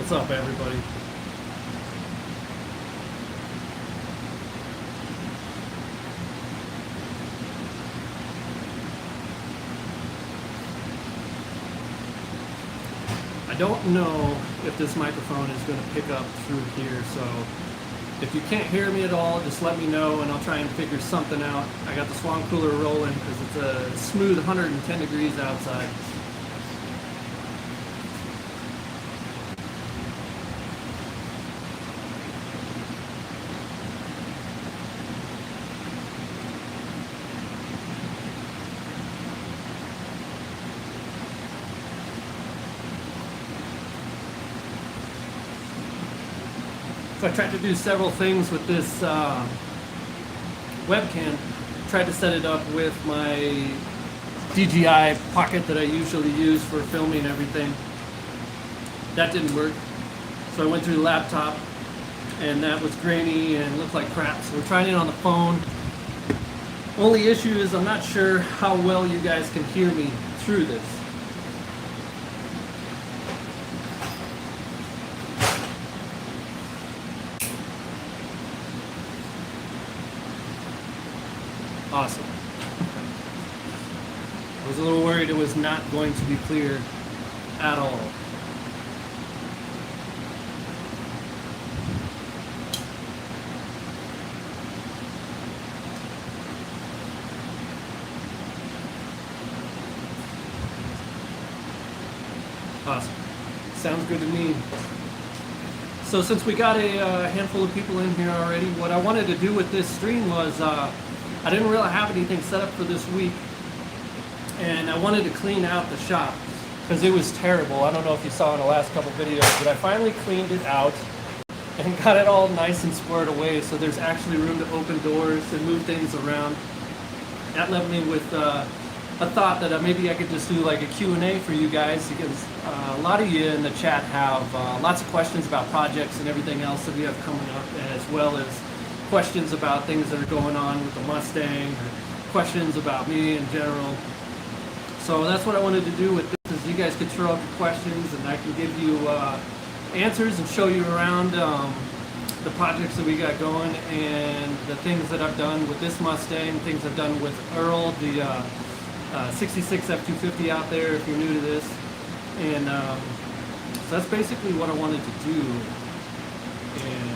What's up, everybody? I don't know if this microphone is going to pick up through here, so if you can't hear me at all, just let me know and I'll try and figure something out. I got the swamp cooler rolling because it's a smooth 110 degrees outside. So I tried to do several things with this webcam. Tried to set it up with my DJI pocket that I usually use for filming everything. That didn't work. So I went through the laptop and that was grainy and looked like crap. So we're trying it on the phone. Only issue is I'm not sure how well you guys can hear me through this. Awesome. I was a little worried it was not going to be clear at all. Awesome. Sounds good to me. So since we got a handful of people in here already, what I wanted to do with this stream was I didn't really have anything set up for this week, and I wanted to clean out the shop because it was terrible. I don't know if you saw in the last couple videos, but I finally cleaned it out and got it all nice and squared away, so there's actually room to open doors and move things around. That left me with a thought that maybe I could just do like a Q&A for you guys, because a lot of you in the chat have lots of questions about projects and everything else that we have coming up, as well as questions about things that are going on with the Mustang, or questions about me in general. So that's what I wanted to do with this, is you guys could throw up your questions and I can give you answers and show you around the projects that we got going and the things that I've done with this Mustang, things I've done with Earl, the 66 F250 out there if you're new to this. And so that's basically what I wanted to do. And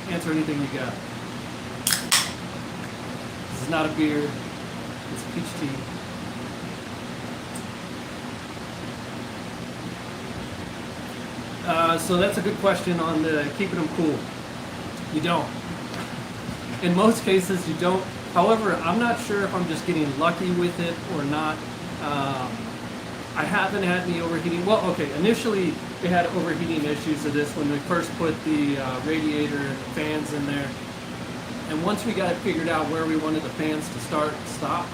answer anything you got. This is not a beer, it's peach tea. So that's a good question on the keeping them cool. You don't. In most cases you don't. However, I'm not sure if I'm just getting lucky with it or not. I haven't had any overheating. Well, okay, initially we had overheating issues of this when we first put the radiator and the fans in there. And once we got it figured out where we wanted the fans to start and stop,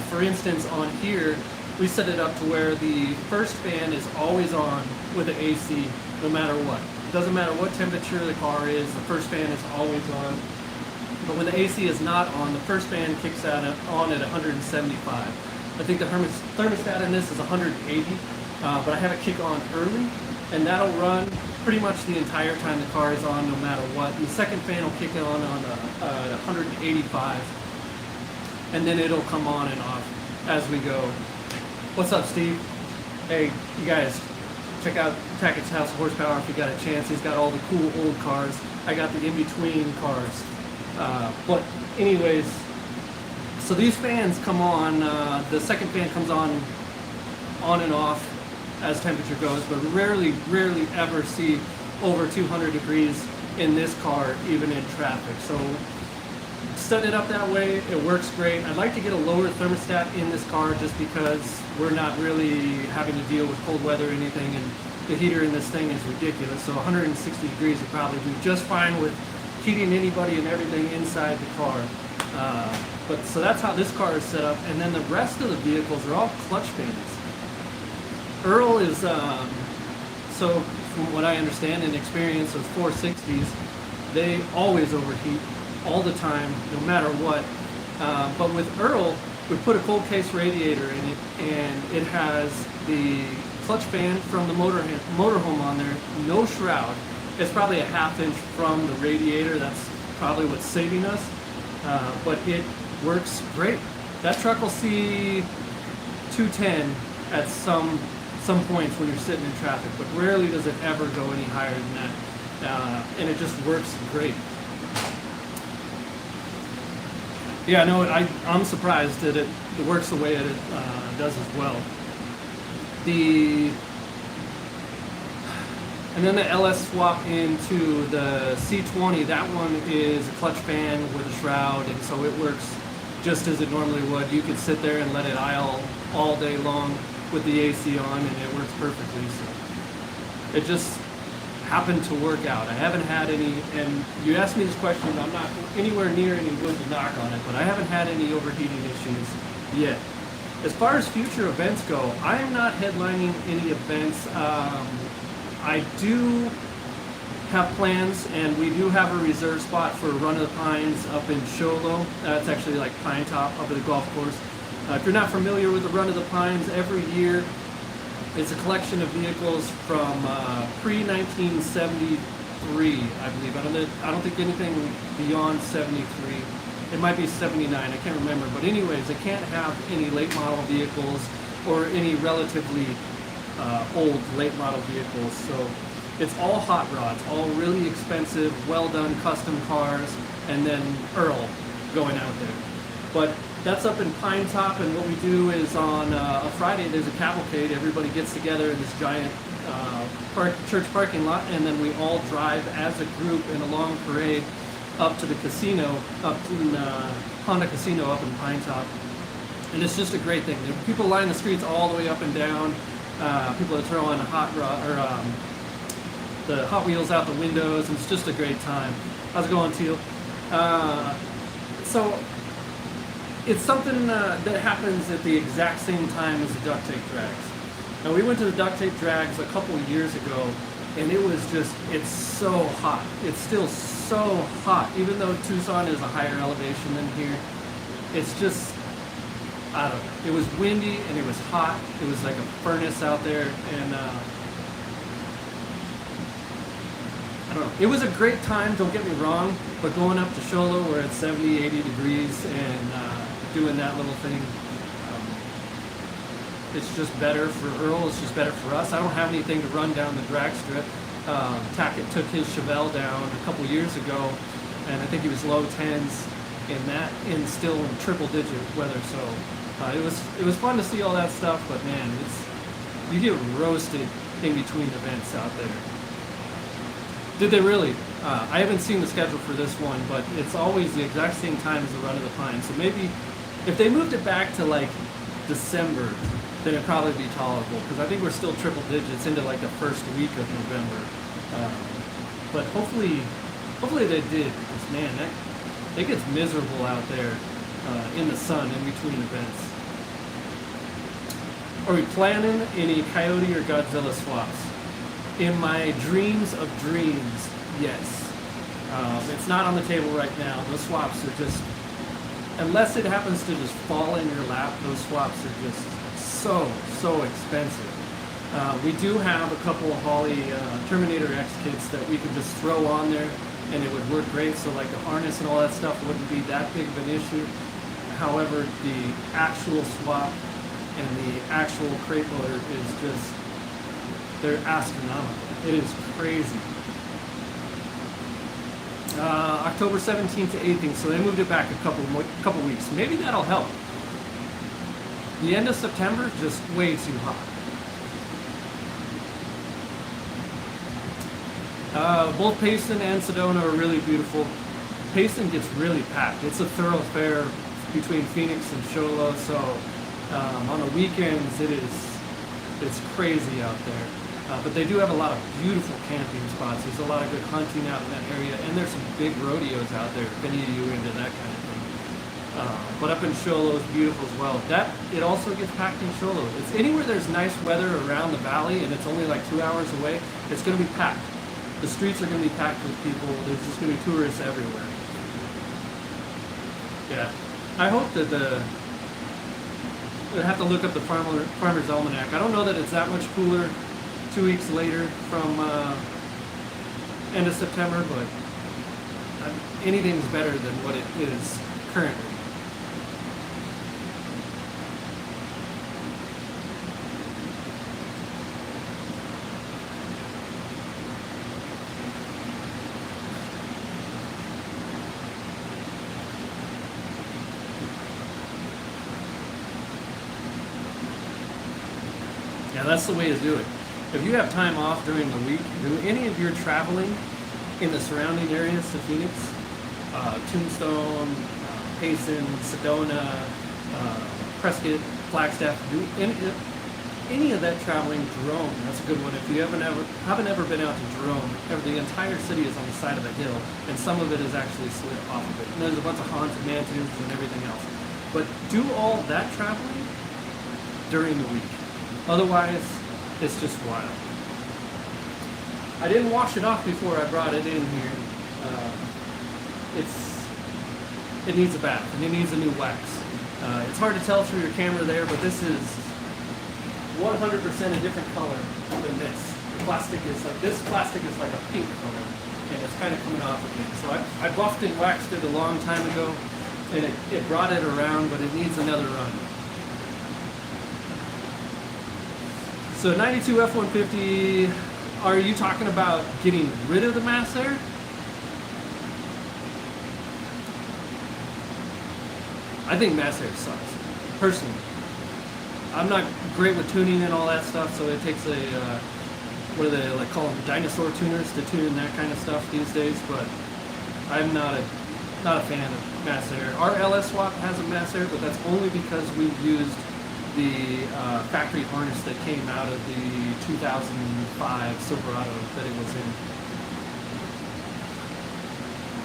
for instance on here, we set it up to where the first fan is always on with the AC no matter what. It doesn't matter what temperature the car is, the first fan is always on. But when the AC is not on, the first fan kicks out on at 175. I think the thermostat in this is 180, but I have it kick on early, and that'll run pretty much the entire time the car is on, no matter what. And the second fan will kick on 185, and then it'll come on and off as we go. What's up, Steve? Hey, you guys, check out Tackett's House of Horsepower if you got a chance. He's got all the cool old cars. I got the in-between cars. But anyways, so these fans come on, the second fan comes on and off as temperature goes, but rarely ever see over 200 degrees in this car, even in traffic. So set it up that way, it works great. I'd like to get a lower thermostat in this car just because we're not really having to deal with cold weather or anything, and the heater in this thing is ridiculous. So 160 degrees would probably do just fine with heating anybody and everything inside the car. But so that's how this car is set up, and then the rest of the vehicles are all clutch fans. Earl is, so from what I understand and experience with 460s, they always overheat all the time, no matter what. But with Earl, we put a cold case radiator in it, and it has the clutch fan from the motorhome on there, no shroud. It's probably a ½ inch from the radiator. That's probably what's saving us, but it works great. That truck will see 210 at some points when you're sitting in traffic, but rarely does it ever go any higher than that, and it just works great. Yeah, no, I'm surprised that it works the way it does as well. And then the LS swap into the C20, that one is a clutch fan with a shroud, and so it works just as it normally would. You could sit there and let it idle all day long with the AC on, and it works perfectly. So it just happened to work out. I haven't had any, and you asked me this question, I'm not anywhere near any wood to knock on it, but I haven't had any overheating issues yet. As far as future events go, I am not headlining any events. I do have plans, and we do have a reserve spot for Run of the Pines up in Chevelle. It's actually like Pine Top up at the golf course. If you're not familiar with the Run of the Pines, every year it's a collection of vehicles from pre-1973, I believe. I don't think anything beyond 73. It might be 79, I can't remember. But anyways, they can't have any late model vehicles or any relatively old late model vehicles. So it's all hot rods, all really expensive, well done custom cars, and then Earl going out there. But that's up in Pine Top, and what we do is on a Friday there's a cavalcade. Everybody gets together in this giant church parking lot, and then we all drive as a group in a long parade up to the casino, up to Honda Casino up in Pine Top. And it's just a great thing. People line the streets all the way up and down. People are throwing the Hot Wheels out the windows, and it's just a great time. How's it going, Teal? So it's something that happens at the exact same time as the duct tape drags. Now, we went to the duct tape drags a couple of years ago, and it was just, it's so hot. It's still so hot, even though Tucson is a higher elevation than here. It's just, I don't know. It was windy and it was hot. It was like a furnace out there, and I don't know. It was a great time, don't get me wrong, but going up to Chevelle where it's 70, 80 degrees and doing that little thing, it's just better for Earl, it's just better for us. I don't have anything to run down the drag strip. Tackett took his Chevelle down a couple years ago, and I think he was low 10s in that, in still in triple digit weather. So it was fun to see all that stuff, but man, you get roasted in between events out there. Did they really? I haven't seen the schedule for this one, but it's always the exact same time as the Run of the Pines. So maybe if they moved it back to like December, then it'd probably be tolerable, because I think we're still triple digits into like the first week of November. But hopefully they did, because man, it gets miserable out there in the sun in between events. Are we planning any Coyote or Godzilla swaps? In my dreams of dreams, yes. It's not on the table right now. Those swaps are just, unless it happens to just fall in your lap, those swaps are just so expensive. We do have a couple of Holley Terminator X kits that we could just throw on there and it would work great. So like the harness and all that stuff wouldn't be that big of an issue. However, the actual swap and the actual crate loader is just, they're astronomical. It is crazy. October 17th to 18th, so they moved it back a couple weeks. Maybe that'll help. The end of September, just way too hot. Both Payson and Sedona are really beautiful. Payson gets really packed. It's a thoroughfare between Phoenix and Chevelle, so on the weekends it's crazy out there. But they do have a lot of beautiful camping spots. There's a lot of good hunting out in that area, and there's some big rodeos out there if any of you are into that kind of thing. But up in Chevelle is beautiful as well. It also gets packed in Chevelle. It's anywhere there's nice weather around the valley and it's only like 2 hours away, it's going to be packed. The streets are going to be packed with people. There's just going to be tourists everywhere. Yeah. I hope that I'd have to look up the Farmer's Almanac. I don't know that it's that much cooler 2 weeks later from end of September, but anything's better than what it is currently. Yeah, that's the way to do it. If you have time off during the week, do any of your traveling in the surrounding areas to Phoenix, Tombstone, Payson, Sedona, Prescott, Flagstaff, do any of that traveling. Jerome, that's a good one. If you haven't ever been out to Jerome, the entire city is on the side of a hill, and some of it is actually slid off of it. And there's a bunch of haunted mansions and everything else. But do all that traveling during the week. Otherwise, it's just wild. I didn't wash it off before I brought it in here. It needs a bath, and it needs a new wax. It's hard to tell through your camera there, but this is 100% a different color than this. This plastic is like a pink color, and it's kind of coming off again. So I buffed and waxed it a long time ago, and it brought it around, but it needs another run. So 92 F-150, are you talking about getting rid of the mass air? I think mass air sucks, personally. I'm not great with tuning and all that stuff, so it takes what do they call them, dinosaur tuners to tune that kind of stuff these days, but I'm not a fan of mass air. Our LS swap has a mass air, but that's only because we've used the factory harness that came out of the 2005 Silverado that it was in.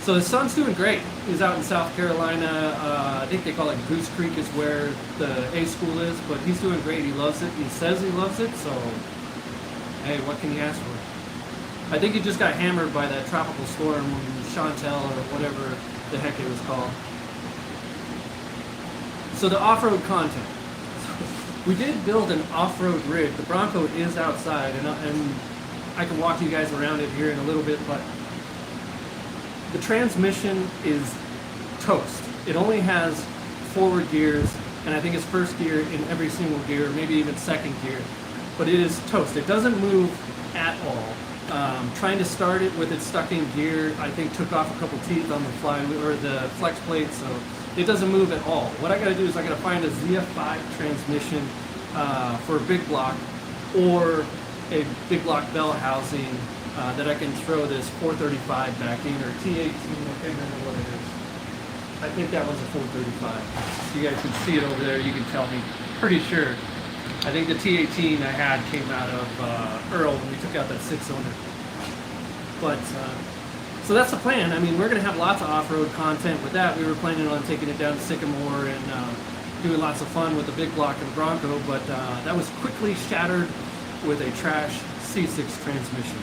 So the son's doing great. He's out in South Carolina. I think they call it Goose Creek is where the A school is, but he's doing great. He loves it. He says he loves it, so hey, what can you ask for? I think he just got hammered by that tropical storm, Chantel or whatever the heck it was called. So the off-road content. We did build an off-road rig. The Bronco is outside, and I can walk you guys around it here in a little bit, but the transmission is toast. It only has forward gears, and I think it's first gear in every single gear, maybe even second gear, but it is toast. It doesn't move at all. Trying to start it with it stuck in gear, I think took off a couple teeth on the flywheel or the flex plate, so it doesn't move at all. What I gotta do is I gotta find a ZF5 transmission for a big block, or a big block bell housing that I can throw this 435 back in, or T18, I can't remember what it is. I think that was a 435. You guys can see it over there, you can tell me. Pretty sure. I think the T18 I had came out of Earl when we took out that 6-cylinder. But, so that's the plan. I mean, we're going to have lots of off-road content with that. We were planning on taking it down to Sycamore and doing lots of fun with the big block and Bronco, but that was quickly shattered with a trash C6 transmission.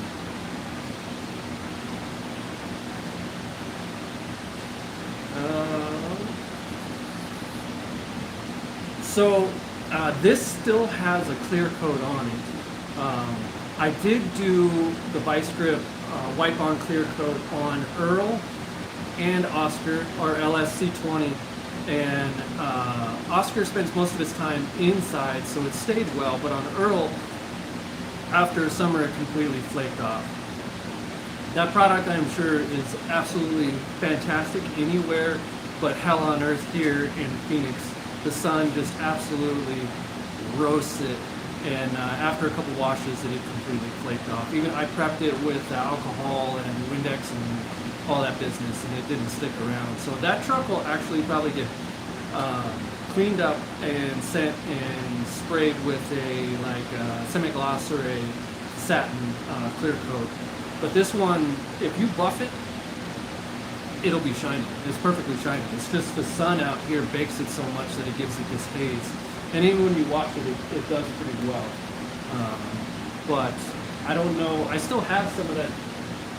So this still has a clear coat on it. I did do the vice grip wipe on clear coat on Earl and Oscar, our LSC20, and Oscar spends most of his time inside, so it stayed well, but on Earl, after summer, it completely flaked off. That product, I'm sure, is absolutely fantastic anywhere but hell on earth here in Phoenix. The sun just absolutely roasts it, and after a couple washes, it had completely flaked off. Even I prepped it with alcohol and Windex and all that business, and it didn't stick around. So that truck will actually probably get cleaned up and sent and sprayed with a semi-gloss or a satin clear coat. But this one, if you buff it, it'll be shiny. It's perfectly shiny. It's just the sun out here bakes it so much that it gives it this haze. And even when you wash it, it does pretty well. But I don't know. I still have some of that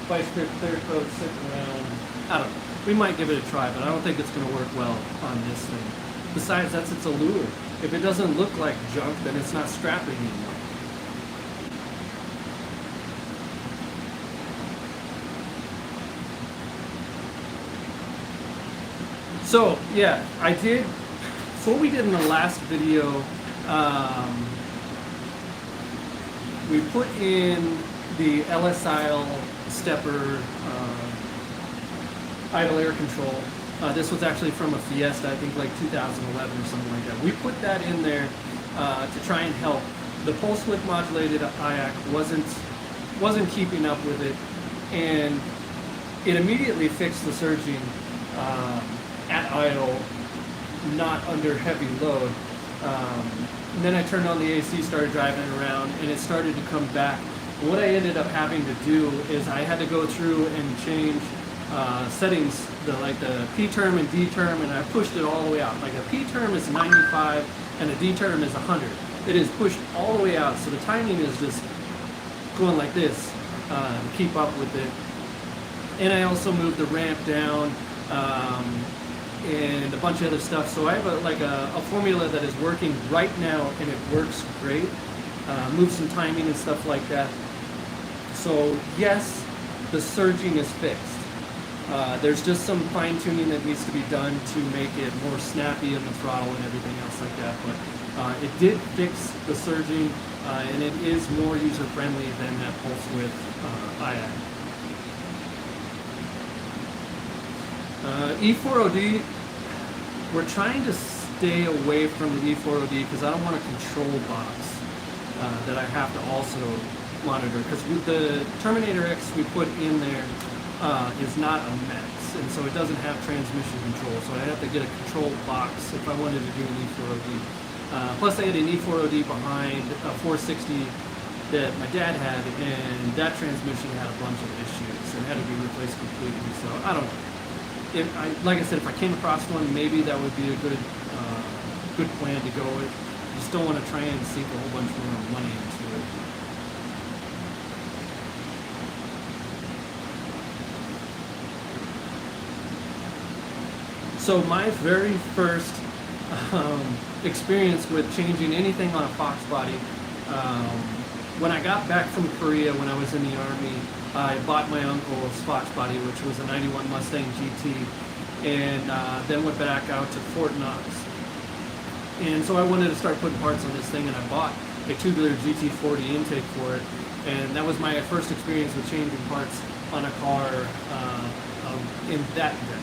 vice grip clear coat sitting around. I don't know. We might give it a try, but I don't think it's going to work well on this thing. Besides, that's its allure. If it doesn't look like junk, then it's not strapping anymore. So yeah, I did. So what we did in the last video, we put in the LSIL stepper idle air control. This was actually from a Fiesta, I think like 2011 or something like that. We put that in there to try and help. The pulse width modulated IAC wasn't keeping up with it, and it immediately fixed the surging at idle, not under heavy load. And then I turned on the AC, started driving it around, and it started to come back. And what I ended up having to do is I had to go through and change settings, like the P term and D term, and I pushed it all the way out. Like a P term is 95 and a D term is 100. It is pushed all the way out, so the timing is just going like this to keep up with it. And I also moved the ramp down and a bunch of other stuff. So I have a formula that is working right now, and it works great. Move some timing and stuff like that. So yes, the surging is fixed. There's just some fine tuning that needs to be done to make it more snappy in the throttle and everything else like that. But it did fix the surging, and it is more user friendly than that pulse width IAC. E4OD, we're trying to stay away from the E4OD because I don't want a control box that I have to also monitor, because the Terminator X we put in there is not a max, and so it doesn't have transmission control, so I have to get a control box if I wanted to do an E4OD. Plus I had an E4OD behind a 460 that my dad had, and that transmission had a bunch of issues and had to be replaced completely, so I don't know. Like I said, if I came across one, maybe that would be a good plan to go with. I just don't want to try and sink a whole bunch more money into it. So my very first experience with changing anything on a Fox body, when I got back from Korea when I was in the Army, I bought my uncle's Fox body, which was a 91 Mustang GT, and then went back out to Fort Knox. And so I wanted to start putting parts on this thing, and I bought a tubular GT40 intake for it, and that was my first experience with changing parts on a car in that day.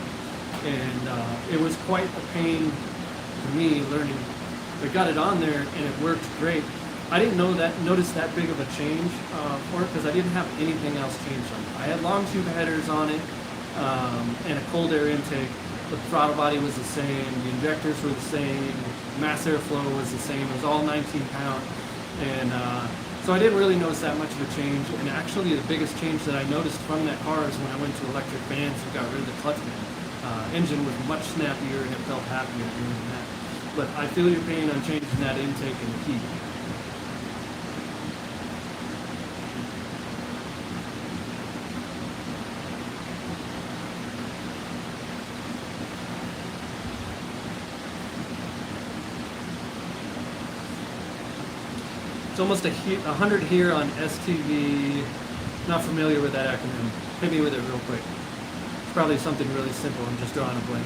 And it was quite a pain to me learning. I got it on there, and it worked great. I didn't notice that big of a change for it because I didn't have anything else changed on it. I had long tube headers on it and a cold air intake. The throttle body was the same, the injectors were the same, mass airflow was the same. It was all 19 pound, and so I didn't really notice that much of a change. And actually, the biggest change that I noticed from that car is when I went to electric vans and got rid of the clutch band. Engine was much snappier, and it felt happier doing that. But I feel your pain on changing that intake and key. It's almost 100 here on STV. Not familiar with that acronym. Hit me with it real quick. It's probably something really simple. I'm just drawing a blank.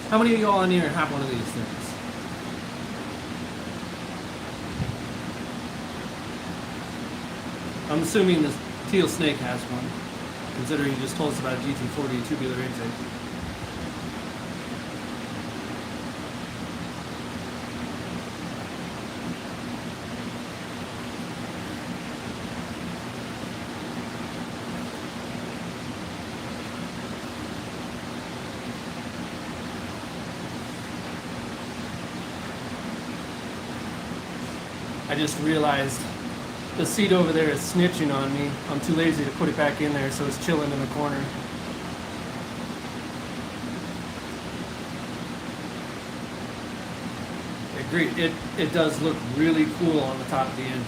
How many of y'all in here have one of these things? I'm assuming the Teal Snake has one, considering you just told us about a GT40 tubular intake. I just realized The seat over there is snitching on me. I'm too lazy to put it back in there, so it's chilling in the corner. Agreed. It does look really cool on the top of the engine.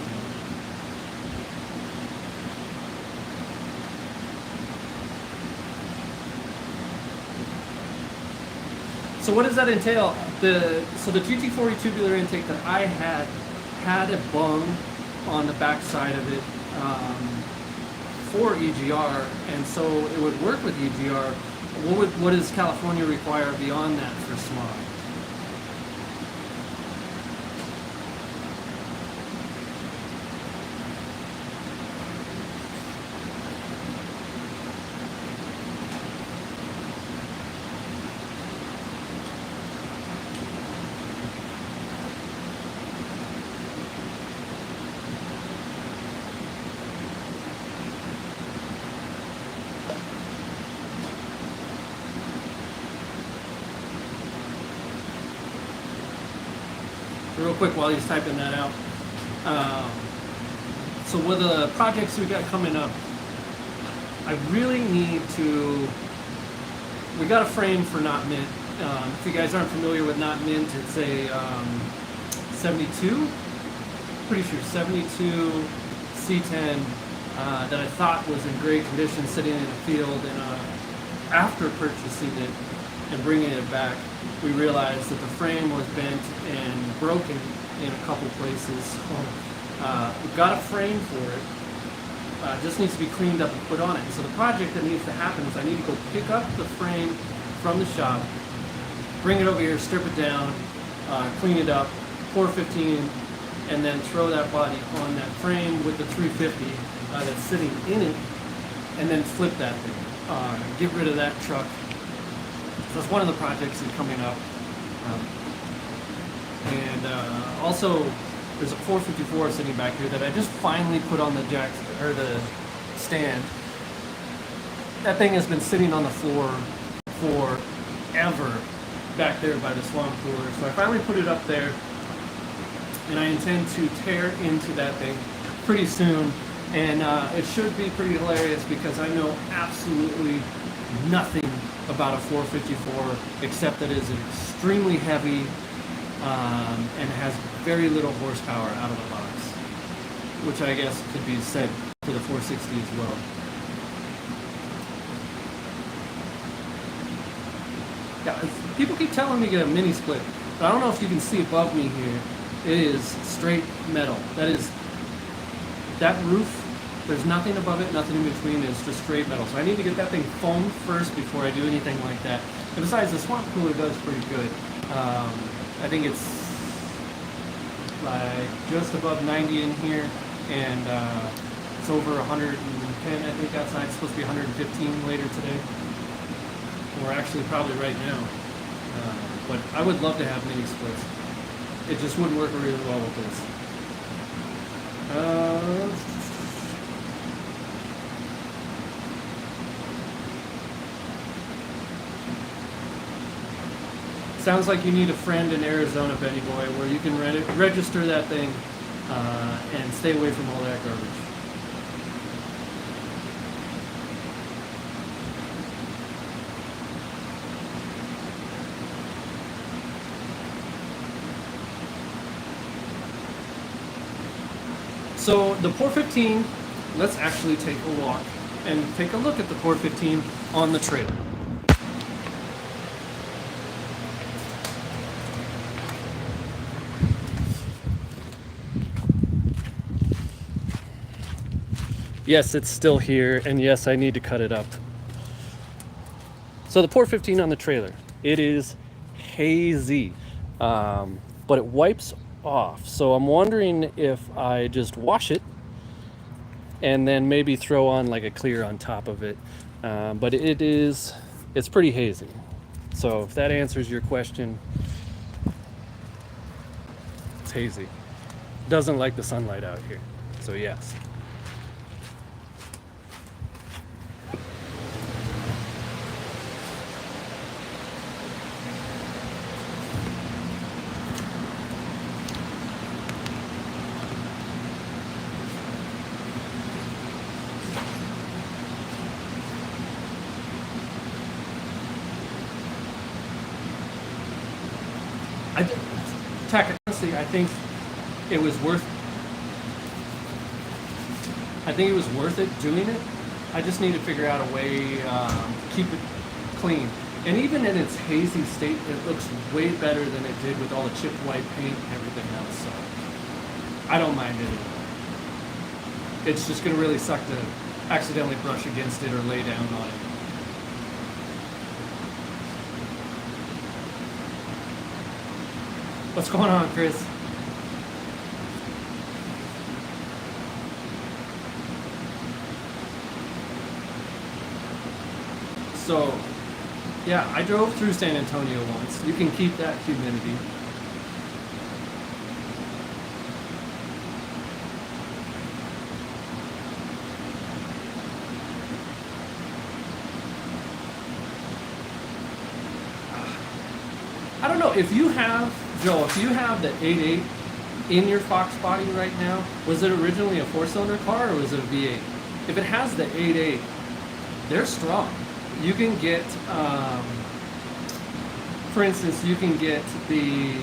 So what does that entail? So the GT40 tubular intake that I had a bung on the back side of it for EGR, and so it would work with EGR. What does California require beyond that for smog? Real quick while he's typing that out. So with the projects we got coming up, I really need to. We got a frame for Not Mint. If you guys aren't familiar with Not Mint, it's a 72, pretty sure 72 C10 that I thought was in great condition, sitting in the field, and after purchasing it and bringing it back, we realized that the frame was bent and broken in a couple places. We've got a frame for it. Just needs to be cleaned up and put on it. So the project that needs to happen is I need to go pick up the frame from the shop, bring it over here, strip it down, clean it up, pour 15, and then throw that body on that frame with the 350 that's sitting in it, and then flip that thing. Get rid of that truck. So that's one of the projects that's coming up. Also, there's a 454 sitting back here that I just finally put on the jack or the stand. That thing has been sitting on the floor forever back there by the swamp cooler. So I finally put it up there, and I intend to tear into that thing pretty soon. And it should be pretty hilarious because I know absolutely nothing about a 454 except that it is extremely heavy and has very little horsepower out of the box, which I guess could be said for the 460 as well. Yeah, people keep telling me to get a mini split, but I don't know if you can see above me here. It is straight metal. That roof, there's nothing above it, nothing in between. It's just straight metal. So I need to get that thing foamed first before I do anything like that. And besides, the swamp cooler does pretty good. I think it's like just above 90 in here, and it's over 110, I think, outside. It's supposed to be 115 later today, or actually probably right now. But I would love to have mini splits. It just wouldn't work really well with this. Sounds like you need a friend in Arizona, Benny Boy, where you can register that thing and stay away from all that garbage. So the Pour 15, let's actually take a walk and take a look at the Pour 15 on the trailer. Yes, it's still here, and yes, I need to cut it up. So the Pour 15 on the trailer, it is hazy, but it wipes off. So I'm wondering if I just wash it and then maybe throw on like a clear on top of it. But it's pretty hazy. So if that answers your question, it's hazy. Doesn't like the sunlight out here, so yes. Honestly, it was worth. I think it was worth it doing it. I just need to figure out a way to keep it clean. And even in its hazy state, it looks way better than it did with all the chipped white paint and everything else. So I don't mind it. It's just going to really suck to accidentally brush against it or lay down on it. What's going on, Chris? So, yeah, I drove through San Antonio once. You can keep that humidity. I don't know, if you have, Joe, if you have the 8.8 in your Fox body right now, was it originally a 4-cylinder car or was it a V8? If it has the 8.8, they're strong. You can get, for instance, you can get the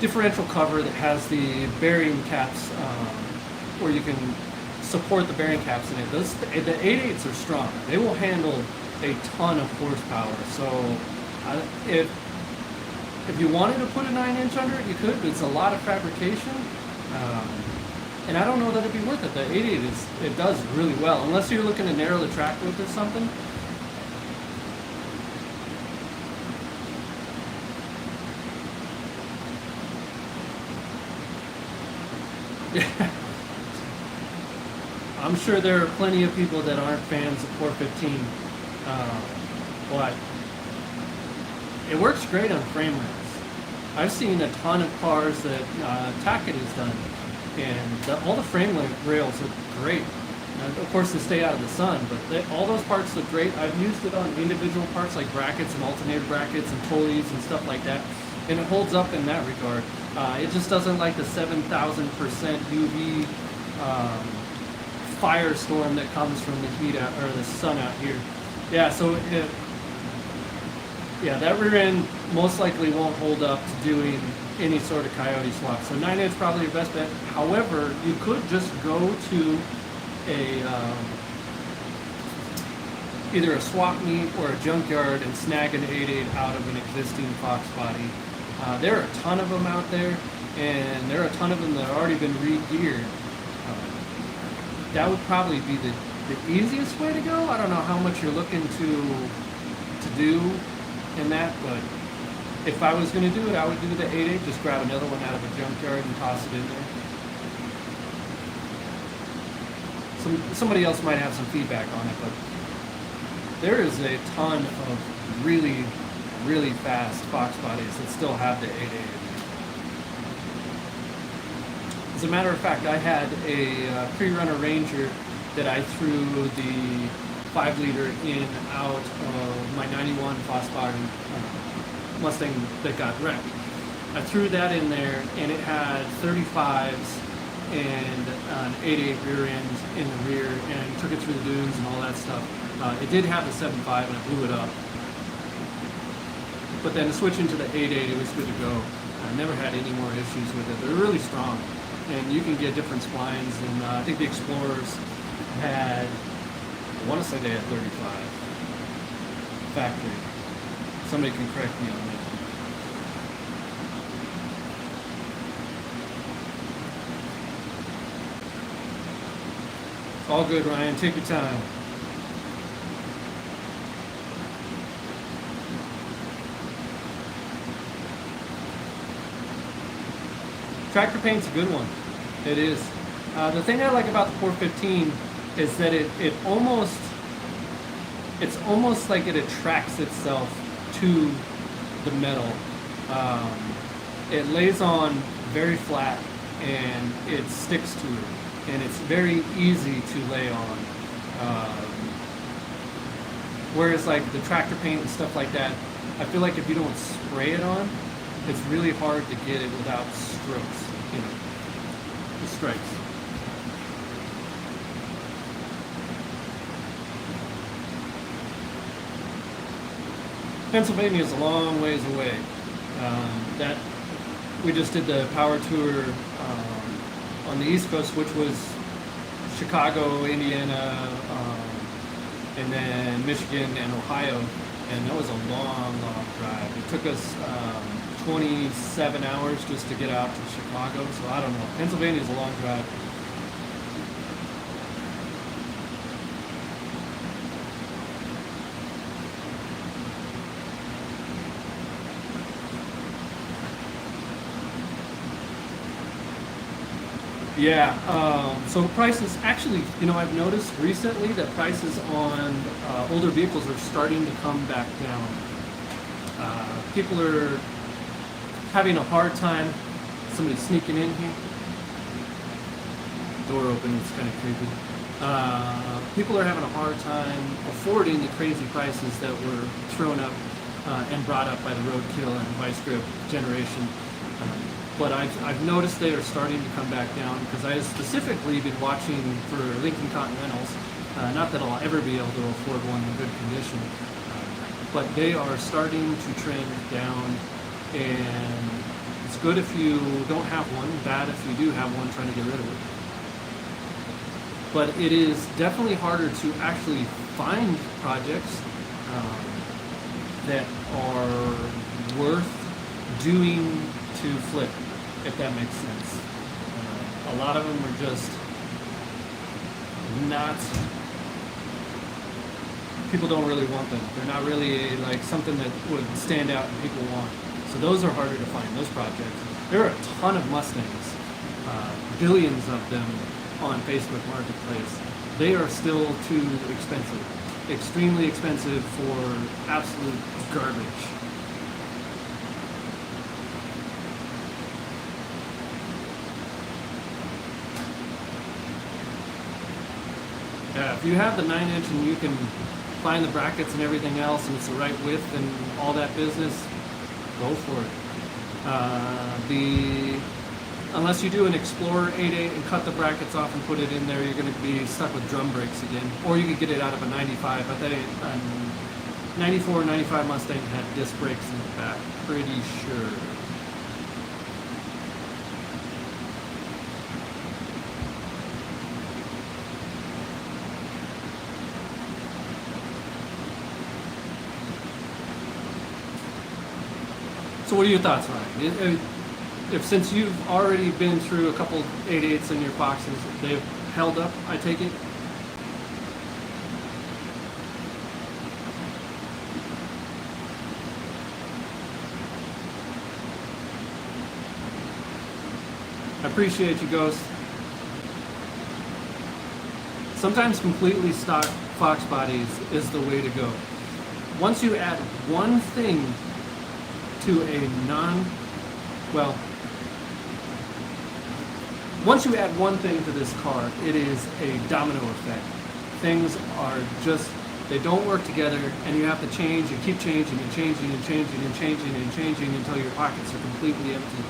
differential cover that has the bearing caps, where you can support the bearing caps in it. The 8.8s are strong. They will handle a ton of horsepower. So if you wanted to put a 9-inch under it, you could, but it's a lot of fabrication. And I don't know that it'd be worth it. The 8.8 it does really well, unless you're looking to narrow the track width or something. Yeah. I'm sure there are plenty of people that aren't fans of 415, but it works great on frame rails. I've seen a ton of cars that Tackett has done, and all the frame rails look great. Of course, they stay out of the sun, but all those parts look great. I've used it on individual parts like brackets and alternator brackets and pulleys and stuff like that, and it holds up in that regard. It just doesn't like the 7,000% UV firestorm that comes from the heat or the sun out here. Yeah, so that rear end most likely won't hold up to doing any sort of coyote swap. So 9-inch probably your best bet. However, you could just go to either a swap meet or a junkyard and snag an 8.8 out of an existing Fox body. There are a ton of them out there, and there are a ton of them that have already been re-geared. That would probably be the easiest way to go. I don't know how much you're looking to do in that, but if I was going to do it, I would do the 8.8, just grab another one out of a junkyard and toss it in there. Somebody else might have some feedback on it, but there is a ton of really, really fast Fox bodies that still have the 8.8. As a matter of fact, I had a pre-runner Ranger that I threw the 5-liter in and out of my 91 Volkswagen Mustang that got wrecked. I threw that in there, and it had 35s and an 8.8 rear end in the rear, and took it through the dunes and all that stuff. It did have the 7.5, and I blew it up. But then switching to the 8.8, it was good to go. I never had any more issues with it. They're really strong, and you can get different splines. And I think the Explorers had, I want to say they had 35 factory. Somebody can correct me on that. All good, Ryan. Take your time. Tractor paint's a good one. It is. The thing I like about the 415 is that it's almost like it attracts itself to the metal. It lays on very flat, and it sticks to it, and it's very easy to lay on. Whereas like the tractor paint and stuff like that, I feel like if you don't spray it on, it's really hard to get it without strokes, the stripes. Pennsylvania is a long ways away. That we just did the power tour on the East Coast, which was Chicago, Indiana, and then Michigan and Ohio, and that was a long, long drive. It took us 27 hours just to get out to Chicago, so I don't know. Pennsylvania's a long drive. Yeah, so prices, actually, I've noticed recently that prices on older vehicles are starting to come back down. People are having a hard time. Somebody sneaking in here. Door open, it's kind of creepy. People are having a hard time affording the crazy prices that were thrown up and brought up by the roadkill and vice grip generation. But I've noticed they are starting to come back down because I have specifically been watching for Lincoln Continentals. Not that I'll ever be able to afford one in good condition, but they are starting to trend down, and it's good if you don't have one, bad if you do have one trying to get rid of it. But it is definitely harder to actually find projects that are worth doing to flip, if that makes sense. A lot of them are just not, people don't really want them. They're not really like something that would stand out and people want. So those are harder to find, those projects. There are a ton of Mustangs, billions of them on Facebook Marketplace. They are still too expensive, extremely expensive for absolute garbage. Yeah, if you have the 9-inch and you can find the brackets and everything else and it's the right width and all that business, go for it. Unless you do an Explorer 8.8 and cut the brackets off and put it in there, you're going to be stuck with drum brakes again. Or you could get it out of a 95. But that 94, 95 Mustang had disc brakes in the back, pretty sure. So what are your thoughts, Ryan? If since you've already been through a couple 8.8s in your boxes, they've held up, I take it? I appreciate you, Ghost. Sometimes completely stock Fox bodies is the way to go. Once you add one thing to a once you add one thing to this car, it is a domino effect. Things are just, they don't work together, and you have to change and keep changing and changing and changing and changing and changing until your pockets are completely empty.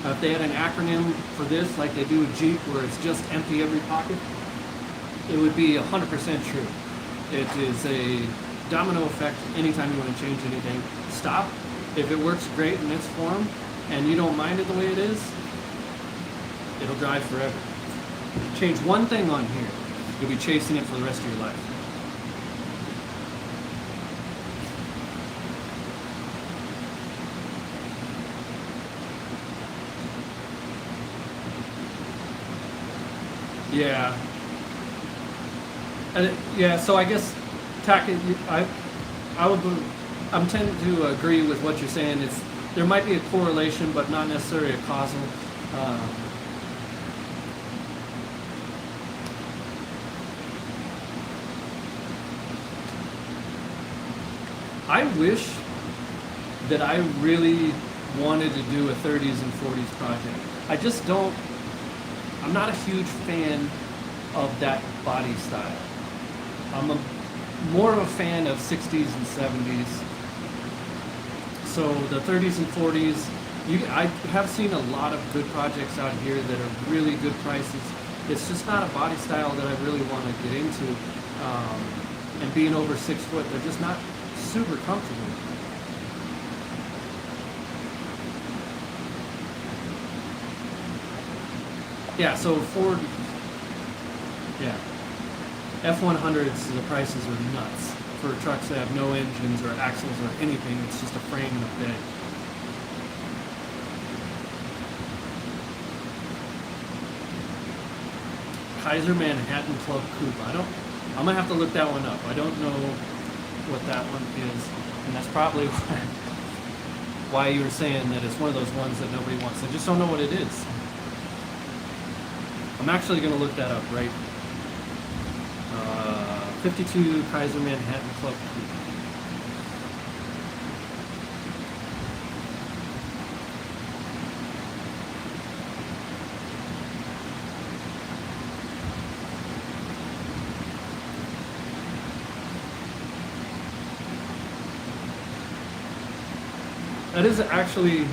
If they had an acronym for this, like they do with Jeep, where it's just empty every pocket, it would be 100% true. It is a domino effect anytime you want to change anything. Stop. If it works great in its form, and you don't mind it the way it is, it'll drive forever. Change one thing on here, you'll be chasing it for the rest of your life. Yeah. So I guess I'm tending to agree with what you're saying. There might be a correlation, but not necessarily a causal. I wish that I really wanted to do a 30s and 40s project. I just don't. I'm not a huge fan of that body style. I'm more of a fan of 60s and 70s. So the 30s and 40s, I have seen a lot of good projects out here that are really good prices. It's just not a body style that I really want to get into. And being over 6 foot, they're just not super comfortable. Yeah, so Ford, yeah, F-100s, the prices are nuts for trucks that have no engines or axles or anything. It's just a frame and a bed. Kaiser Manhattan Club Coupe. I'm gonna have to look that one up. I don't know what that one is, and that's probably why you were saying that it's one of those ones that nobody wants. I just don't know what it is. I'm actually gonna look that up right. 52 Kaiser Manhattan Club Coupe. That is actually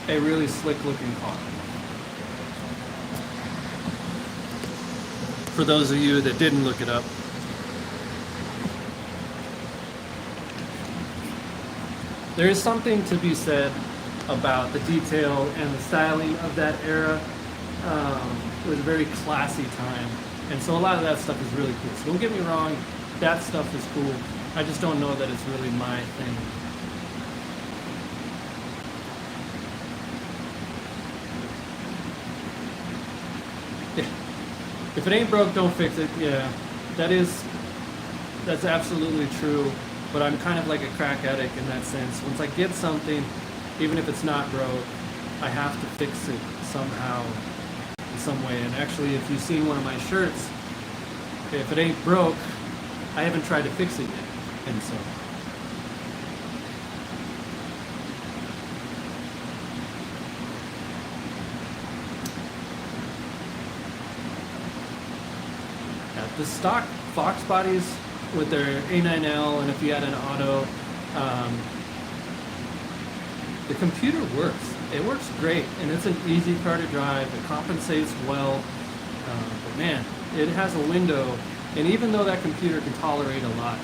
a really slick looking car. For those of you that didn't look it up. There is something to be said about the detail and the styling of that era. It was a very classy time. And so a lot of that stuff is really cool. So don't get me wrong, that stuff is cool. I just don't know that it's really my thing. If it ain't broke, don't fix it. Yeah, that's absolutely true. But I'm kind of like a crack addict in that sense. Once I get something, even if it's not broke, I have to fix it somehow, in some way. And actually, if you've seen one of my shirts, if it ain't broke, I haven't tried to fix it yet. And so, the stock Fox bodies with their A9L, and if you had an auto, the computer works. It works great, and it's an easy car to drive. It compensates well, but man, it has a window, and even though that computer can tolerate a lot,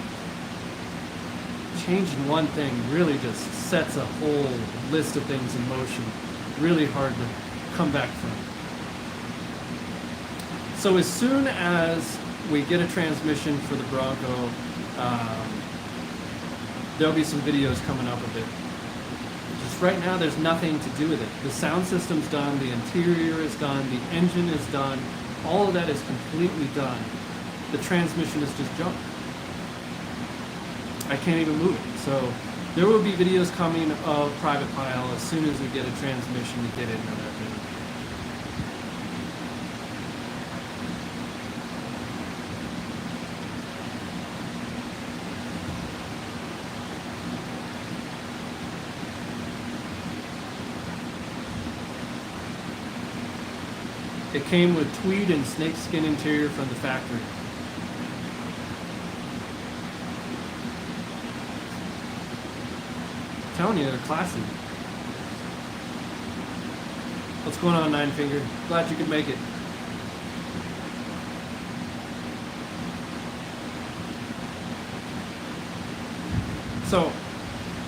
changing one thing really just sets a whole list of things in motion. Really hard to come back from. So as soon as we get a transmission for the Bronco, there'll be some videos coming up of it. Just right now, there's nothing to do with it. The sound system's done, the interior is done, the engine is done, all of that is completely done. The transmission is just junk. I can't even move it. So there will be videos coming of Private Pile as soon as we get a transmission to get it in that video. It came with tweed and snakeskin interior from the factory. I'm telling you, they're classy. What's going on, Nine Finger? Glad you could make it. So,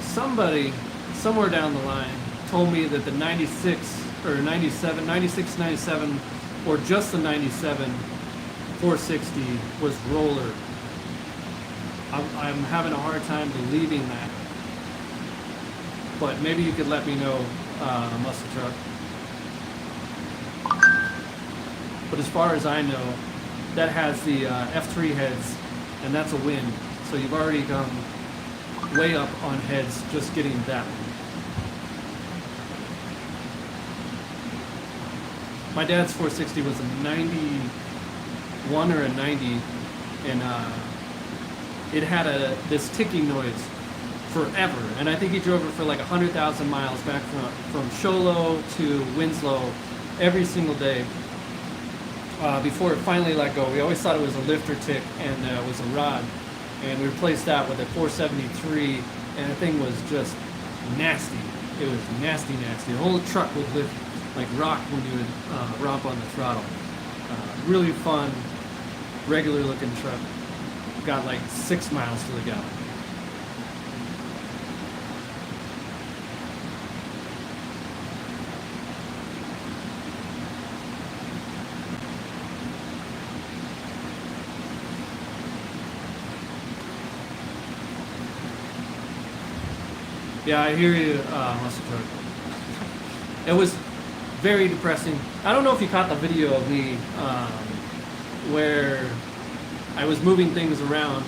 somebody, somewhere down the line, told me that the 96 or 97, 96, 97, or just the 97 460 was roller. I'm having a hard time believing that. But maybe you could let me know, Muscle Truck. But as far as I know, that has the F3 heads, and that's a win. So you've already gone way up on heads just getting that one. My dad's 460 was a 91 or a 90, and it had this ticking noise forever. And I think he drove it for like 100,000 miles back from Show Low to Winslow every single day before it finally let go. We always thought it was a lifter tick and it was a rod. And we replaced that with a 473, and the thing was just nasty. It was nasty, nasty. The whole truck would lift like rock when you would romp on the throttle. Really fun, regular looking truck. Got like 6 miles to the gallon. Yeah, I hear you, Muscle Truck. It was very depressing. I don't know if you caught the video of me where I was moving things around.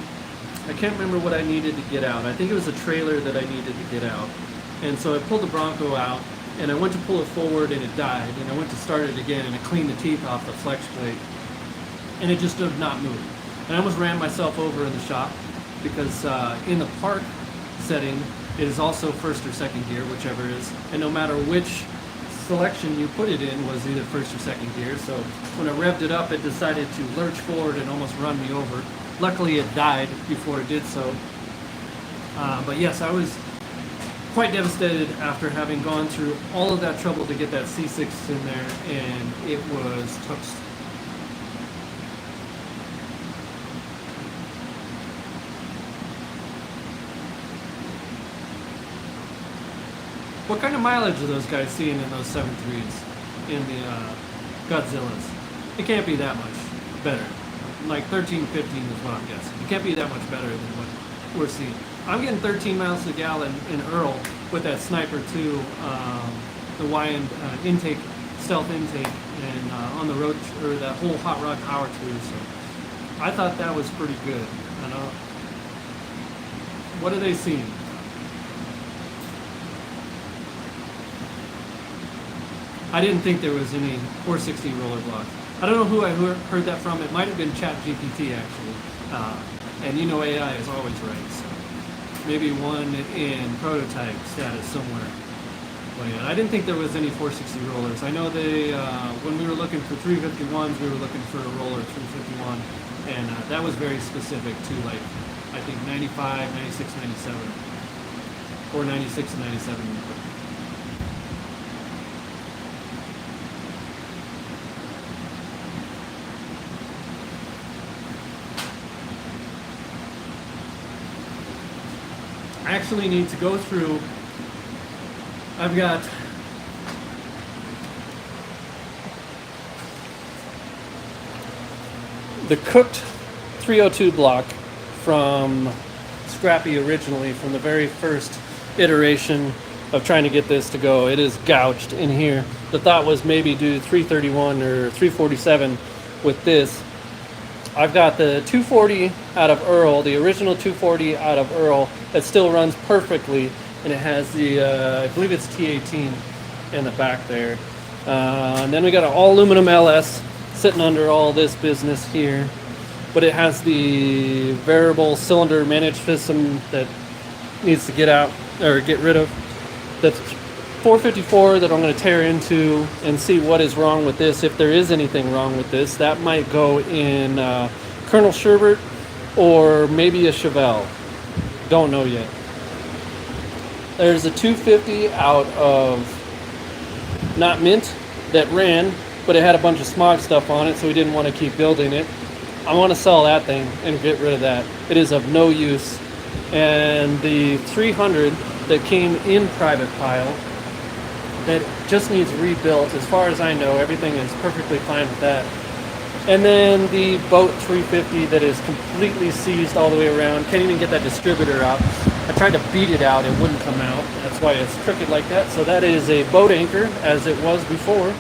I can't remember what I needed to get out. I think it was a trailer that I needed to get out. And so I pulled the Bronco out, and I went to pull it forward, and it died. And I went to start it again, and it cleaned the teeth off the flex plate. And it just did not move. And I almost ran myself over in the shop because in the park setting, it is also first or second gear, whichever it is. And no matter which selection you put it in was either first or second gear. So when I revved it up, it decided to lurch forward and almost run me over. Luckily, it died before it did so. But yes, I was quite devastated after having gone through all of that trouble to get that C6 in there, and it was toast. What kind of mileage are those guys seeing in those 7.3s in the Godzillas? It can't be that much better. Like 13, 15 is what I'm guessing. It can't be that much better than what we're seeing. I'm getting 13 miles a gallon in Earl with that Sniper 2, the YN intake, stealth intake, and on the road, or that whole hot rod power too. So I thought that was pretty good. I know. What are they seeing? I didn't think there was any 460 roller blocks. I don't know who I heard that from. It might have been ChatGPT actually. And you know AI is always right. So maybe one in prototype status somewhere. But yeah, I didn't think there was any 460 rollers. I know they, when we were looking for 351s, we were looking for a roller 351. And that was very specific to like, I think 95, 96, 97. Or 96 and 97. I actually need to go through, I've got the cooked 302 block from Scrappy originally, from the very first iteration of trying to get this to go. It is gouged in here. The thought was maybe do 331 or 347 with this. I've got the 240 out of Earl, the original 240 out of Earl, that still runs perfectly, and it has the, I believe it's T18 in the back there. And then we got an all aluminum LS sitting under all this business here, but it has the variable cylinder managed system that needs to get out, or get rid of. That's 454 that I'm going to tear into and see what is wrong with this. If there is anything wrong with this, that might go in Colonel Sherbert or maybe a Chevelle. Don't know yet. There's a 250 out of not Mint that ran, but it had a bunch of smog stuff on it, so we didn't want to keep building it. I want to sell that thing and get rid of that. It is of no use. And the 300 that came in private pile, that just needs rebuilt. As far as I know, everything is perfectly fine with that. And then the boat 350 that is completely seized all the way around. Can't even get that distributor out. I tried to beat it out, it wouldn't come out. That's why it's crooked like that. So that is a boat anchor, as it was before.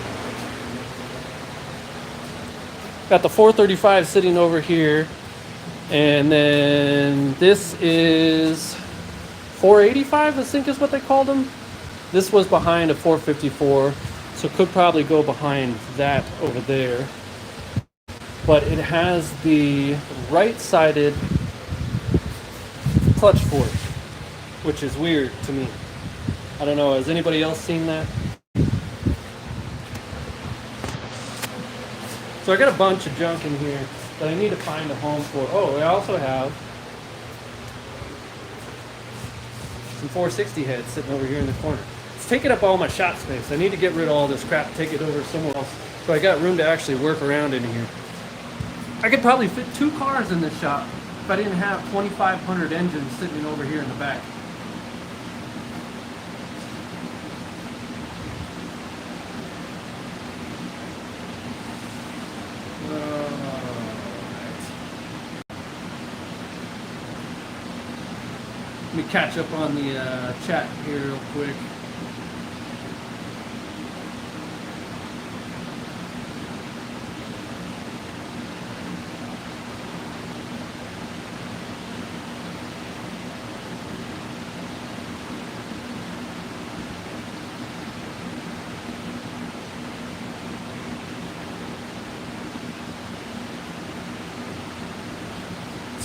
Got the 435 sitting over here. And then this is 485, I think is what they called them. This was behind a 454, so could probably go behind that over there. But it has the right-sided clutch fork, which is weird to me. I don't know, has anybody else seen that? So I got a bunch of junk in here that I need to find a home for. Oh, I also have some 460 heads sitting over here in the corner. It's taking up all my shop space. I need to get rid of all this crap, take it over somewhere else, so I got room to actually work around in here. I could probably fit 2 cars in this shop if I didn't have 2,500 engines sitting over here in the back. Let me catch up on the chat here real quick.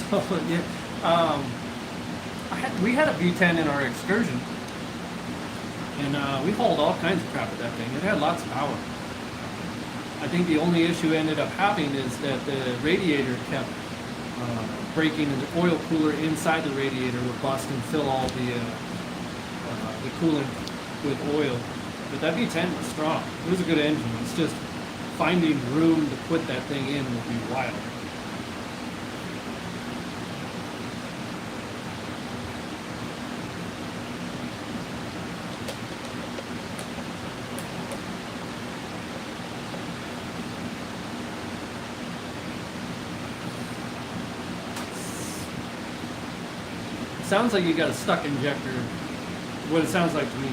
So yeah, we had a V10 in our excursion, and we hauled all kinds of crap with that thing. It had lots of power. I think the only issue it ended up having is that the radiator kept breaking, and the oil cooler inside the radiator would bust and fill all the coolant with oil. But that V10 was strong. It was a good engine. It's just finding room to put that thing in would be wild. Sounds like you got a stuck injector. What it sounds like to me.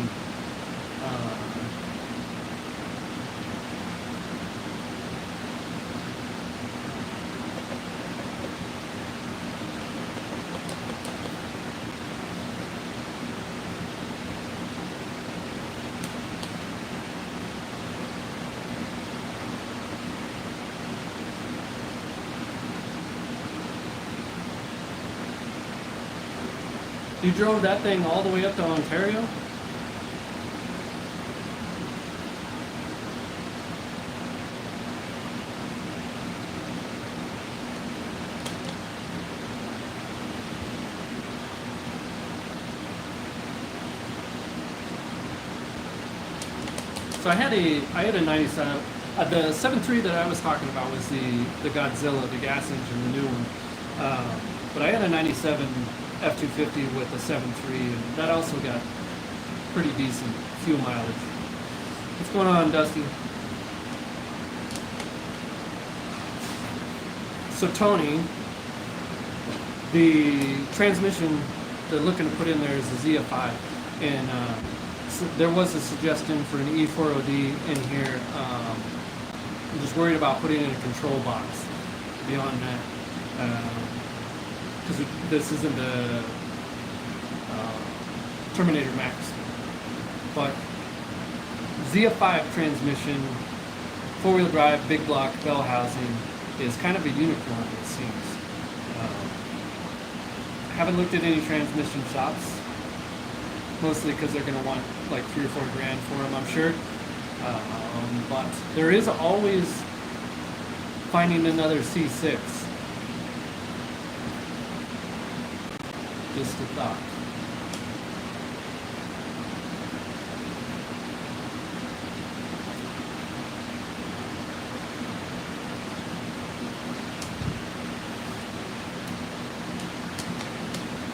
You drove that thing all the way up to Ontario? So I had a 97. The 7.3 that I was talking about was the Godzilla, the gas engine, the new one. But I had a 97 F-250 with a 7.3, and that also got pretty decent fuel mileage. What's going on, Dusty? So Tony, the transmission they're looking to put in there is the Zia 5, and so there was a suggestion for an E4OD in here. I'm just worried about putting in a control box beyond that. Because this isn't a Terminator Max. But Zia 5 transmission, four-wheel drive, big block, bell housing, is kind of a unicorn, it seems. I haven't looked at any transmission shops, mostly because they're going to want like $3 or $4 grand for them, I'm sure. But there is always finding another C6. Just a thought.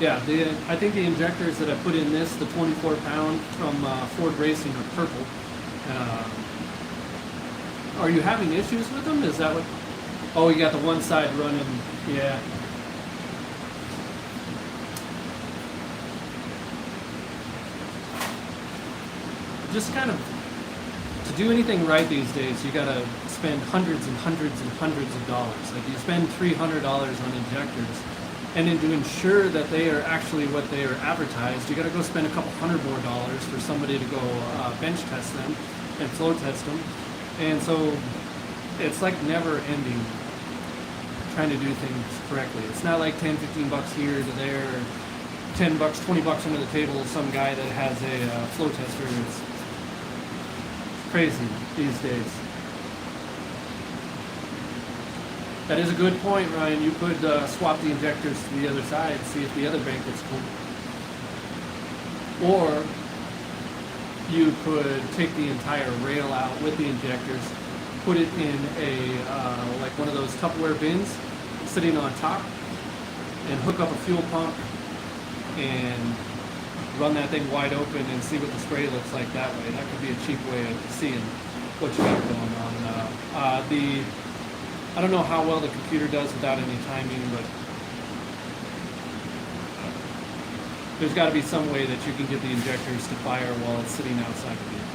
Yeah, I think the injectors that I put in this, the 24-pound from Ford Racing, are purple. Are you having issues with them? Is that what? Oh, you got the one side running. Yeah. Just kind of, to do anything right these days, you gotta spend hundreds and hundreds and hundreds of dollars. Like you spend $300 on injectors, and then to ensure that they are actually what they are advertised, you gotta go spend a couple hundred more dollars for somebody to go bench test them and flow test them. And so it's like never ending trying to do things correctly. It's not like 10, 15 bucks here to there, 10 bucks, 20 bucks under the table, some guy that has a flow tester. It's crazy these days. That is a good point, Ryan. You could swap the injectors to the other side, see if the other bank gets cool. Or you could take the entire rail out with the injectors, put it in a like one of those Tupperware bins sitting on top, and hook up a fuel pump and run that thing wide open and see what the spray looks like that way. That could be a cheap way of seeing what you got going on. I don't know how well the computer does without any timing, but there's got to be some way that you can get the injectors to fire while it's sitting outside the vehicle.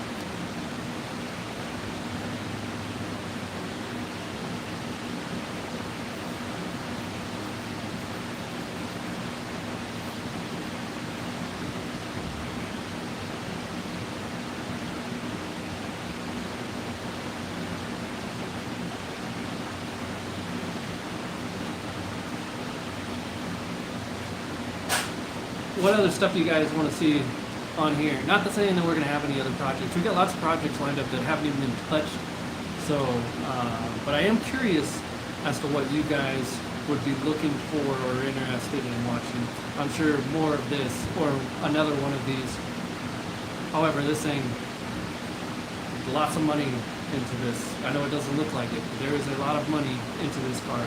What other stuff do you guys want to see on here? Not to say that we're going to have any other projects. We've got lots of projects lined up that haven't even been touched. So, but I am curious as to what you guys would be looking for or interested in watching. I'm sure more of this or another one of these. However, this thing, lots of money into this. I know it doesn't look like it, but there is a lot of money into this car.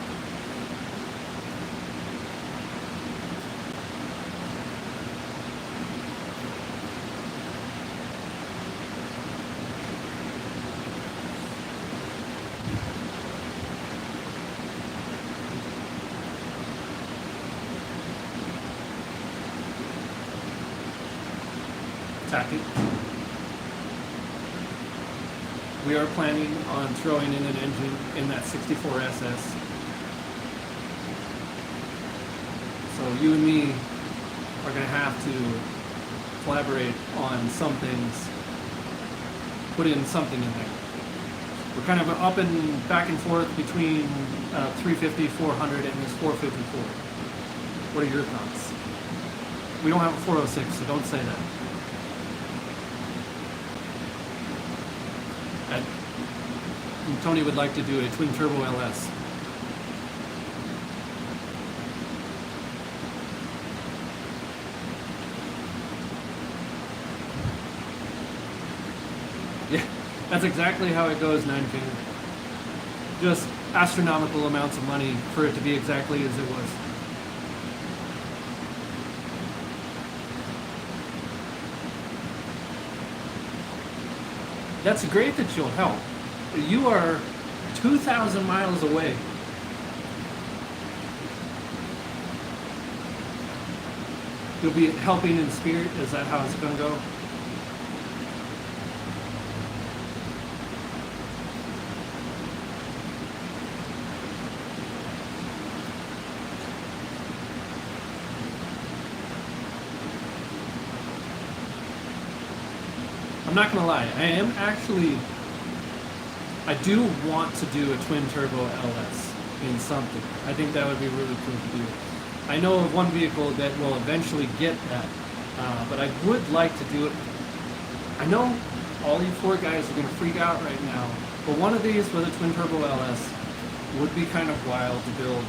Tactic. We are planning on throwing in an engine in that 64 SS. So you and me are going to have to collaborate on some things, put in something in there. We're kind of up and back and forth between 350, 400, and this 454. What are your thoughts? We don't have a 406, so don't say that. Tony would like to do a twin turbo LS. Yeah, that's exactly how it goes, Nine Finger. Just astronomical amounts of money for it to be exactly as it was. That's great that you'll help. You are 2,000 miles away. You'll be helping in spirit? Is that how it's going to go? I'm not going to lie. I do want to do a twin turbo LS in something. I think that would be really cool to do. I know of one vehicle that will eventually get that, but I would like to do it. I know all you Ford guys are going to freak out right now, but one of these with a twin turbo LS would be kind of wild to build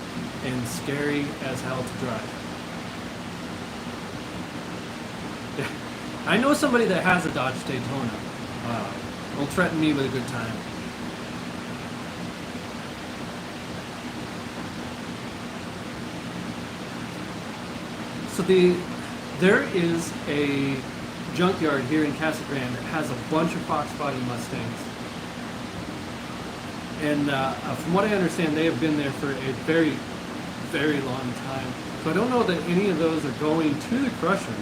and scary as hell to drive. I know somebody that has a Dodge Daytona. Will threaten me with a good time. So there is a junkyard here in Casa Grande that has a bunch of Fox body Mustangs. And from what I understand, they have been there for a very, very long time. So I don't know that any of those are going to the crusher.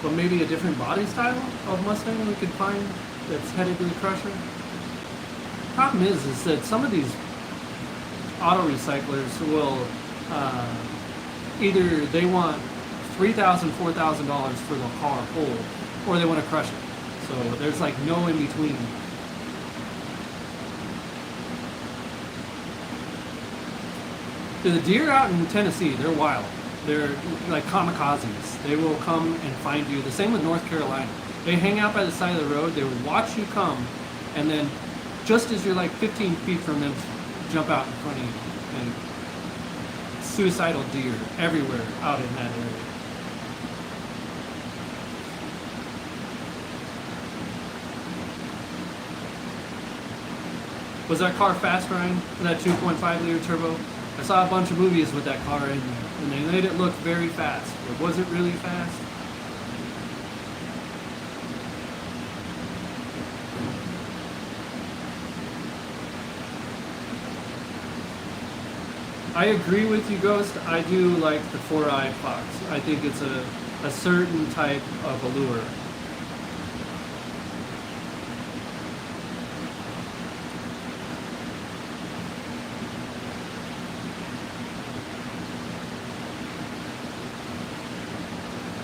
But maybe a different body style of Mustang we could find that's headed to the crusher. Problem is that some of these auto recyclers will either they want $3,000, $4,000 for the car whole, or they want to crush it. So there's like no in between. The deer out in Tennessee, they're wild. They're like kamikazes. They will come and find you. The same with North Carolina. They hang out by the side of the road. They will watch you come, and then just as you're like 15 feet from them, jump out in front of you. And suicidal deer everywhere out in that area. Was that car fast, Ryan? That 2.5 liter turbo? I saw a bunch of movies with that car in there, and they made it look very fast. But was it really fast? I agree with you, Ghost. I do like the four-eyed fox. I think it's a certain type of allure.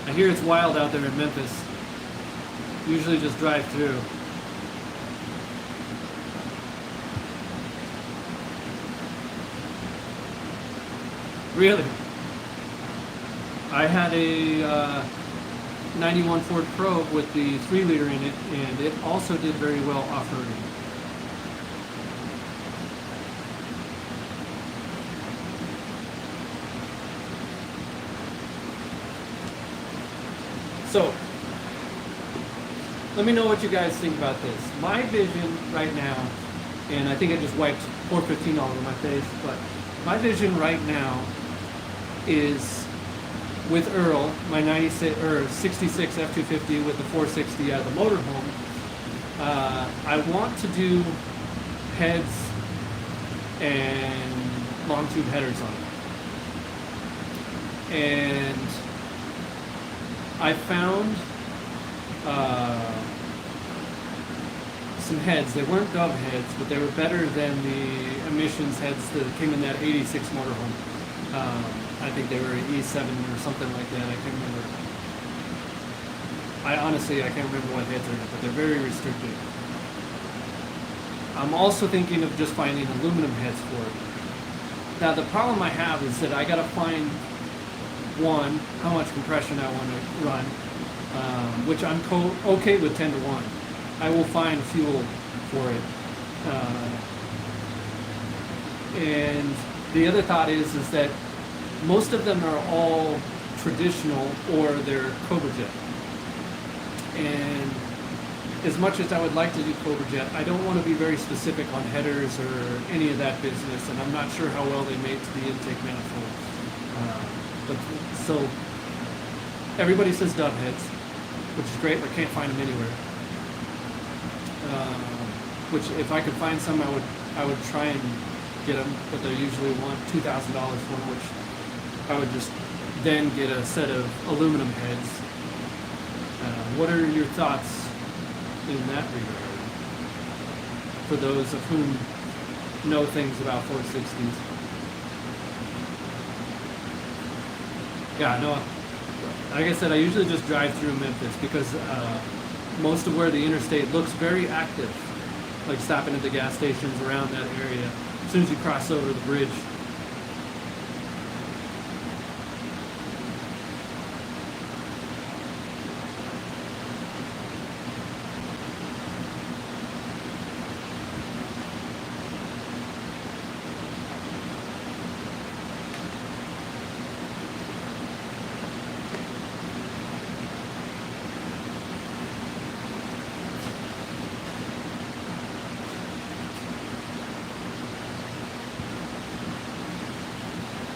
I hear it's wild out there in Memphis. Usually just drive through. Really? I had a 91 Ford Probe with the 3-liter in it, and it also did very well off-roading. So, let me know what you guys think about this. My vision right now, and I think I just wiped 415 all over my face, but my vision right now is with Earl, my 66 F-250 with the 460 out of the motorhome. I want to do heads and long tube headers on it. And I found some heads. They weren't Dove heads, but they were better than the emissions heads that came in that 86 motorhome. I think they were an E7 or something like that. I can't remember. I can't remember what heads are in it, but they're very restricted. I'm also thinking of just finding aluminum heads for it. Now the problem I have is that I gotta find one, how much compression I want to run, which I'm okay with 10 to 1. I will find fuel for it. And the other thought is that most of them are all traditional or they're Cobra Jet. And as much as I would like to do Cobra Jet, I don't want to be very specific on headers or any of that business, and I'm not sure how well they mate to the intake manifold. So everybody says Dove heads, which is great, but I can't find them anywhere. Which if I could find some, I would try and get them, but they usually want $2,000 for them, which I would just then get a set of aluminum heads. What are your thoughts in that regard for those of whom know things about 460s? Yeah, no, like I said, I usually just drive through Memphis because most of where the interstate looks very active, like stopping at the gas stations around that area as soon as you cross over the bridge.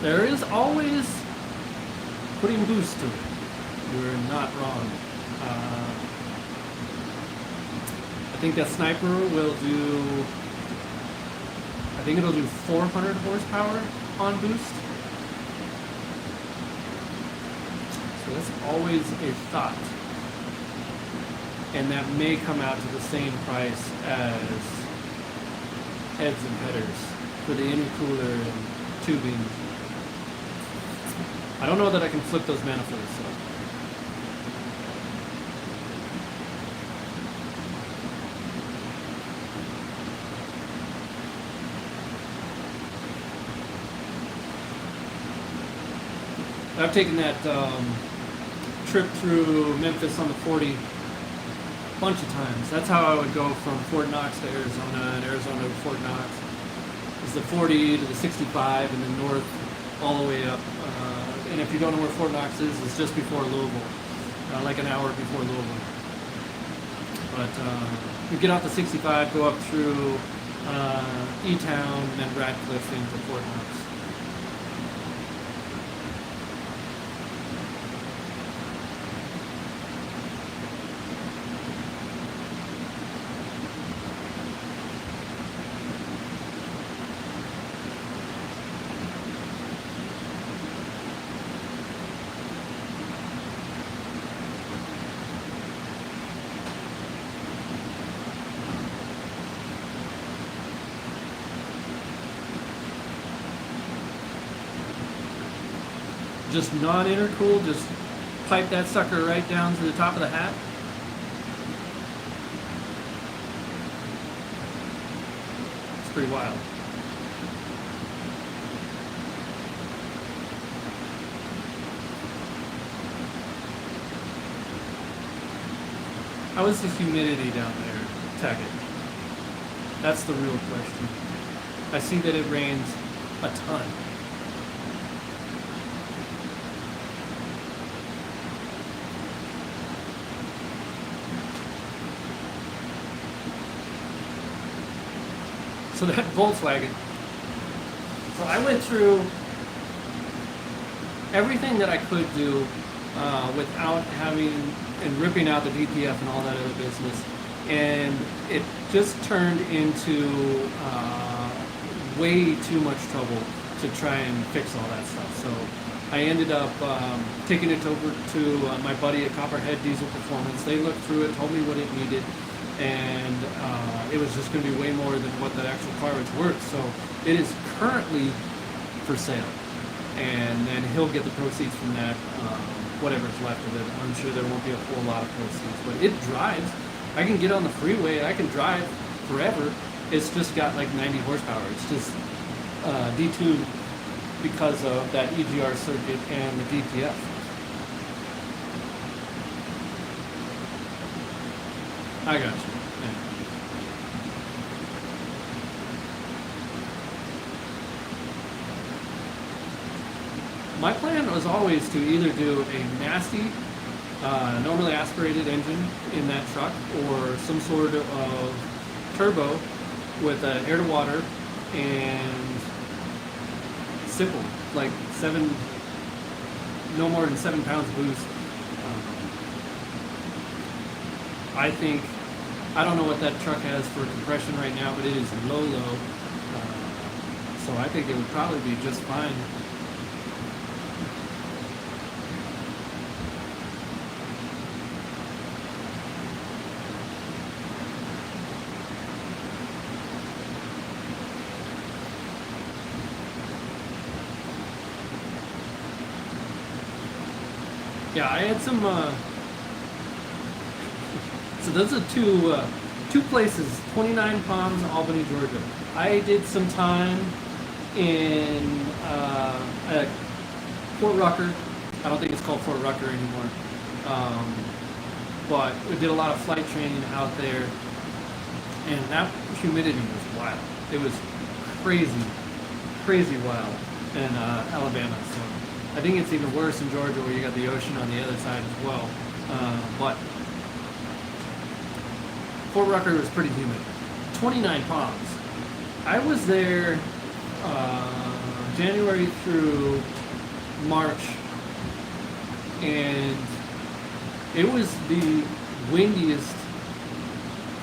There is always putting boost to it. You're not wrong. I think that Sniper will do, I think it'll do 400 horsepower on boost. So that's always a thought. And that may come out to the same price as heads and headers for the intercooler and tubing. I don't know that I can flip those manifolds, so. I've taken that trip through Memphis on the 40 a bunch of times. That's how I would go from Fort Knox to Arizona, and Arizona to Fort Knox. It's the 40 to the 65 and then north all the way up. And if you don't know where Fort Knox is, it's just before Louisville, like an hour before Louisville. But you get off the 65, go up through E-Town, and then Radcliffe into Fort Knox. just non-intercooled, just pipe that sucker right down to the top of the hat. It's pretty wild. How is the humidity down there, Taggart? That's the real question. I see that it rains a ton. So that Volkswagen. So I went through everything that I could do without having and ripping out the DPF and all that other business, and it just turned into way too much trouble to try and fix all that stuff. So I ended up taking it over to my buddy at Copperhead Diesel Performance. They looked through it, told me what it needed, and it was just going to be way more than what the actual car was worth. So it is currently for sale, and then he'll get the proceeds from that, whatever's left of it. I'm sure there won't be a whole lot of proceeds, but it drives. I can get on the freeway, I can drive forever. It's just got like 90 horsepower. It's just detuned because of that EGR circuit and the DPF. I got you. Yeah. My plan was always to either do a nasty, normally aspirated engine in that truck, or some sort of turbo with an air to water and simple, like no more than 7 pounds boost. I think, I don't know what that truck has for compression right now, but it is low. So I think it would probably be just fine. Yeah, I had some, so those are two places, 29 Palms, Albany, Georgia. I did some time in at Fort Rucker. I don't think it's called Fort Rucker anymore. But we did a lot of flight training out there, and that humidity was wild. It was crazy wild in Alabama. So I think it's even worse in Georgia, where you got the ocean on the other side as well. But Fort Rucker was pretty humid. 29 Palms. I was there January through March, and it was the windiest,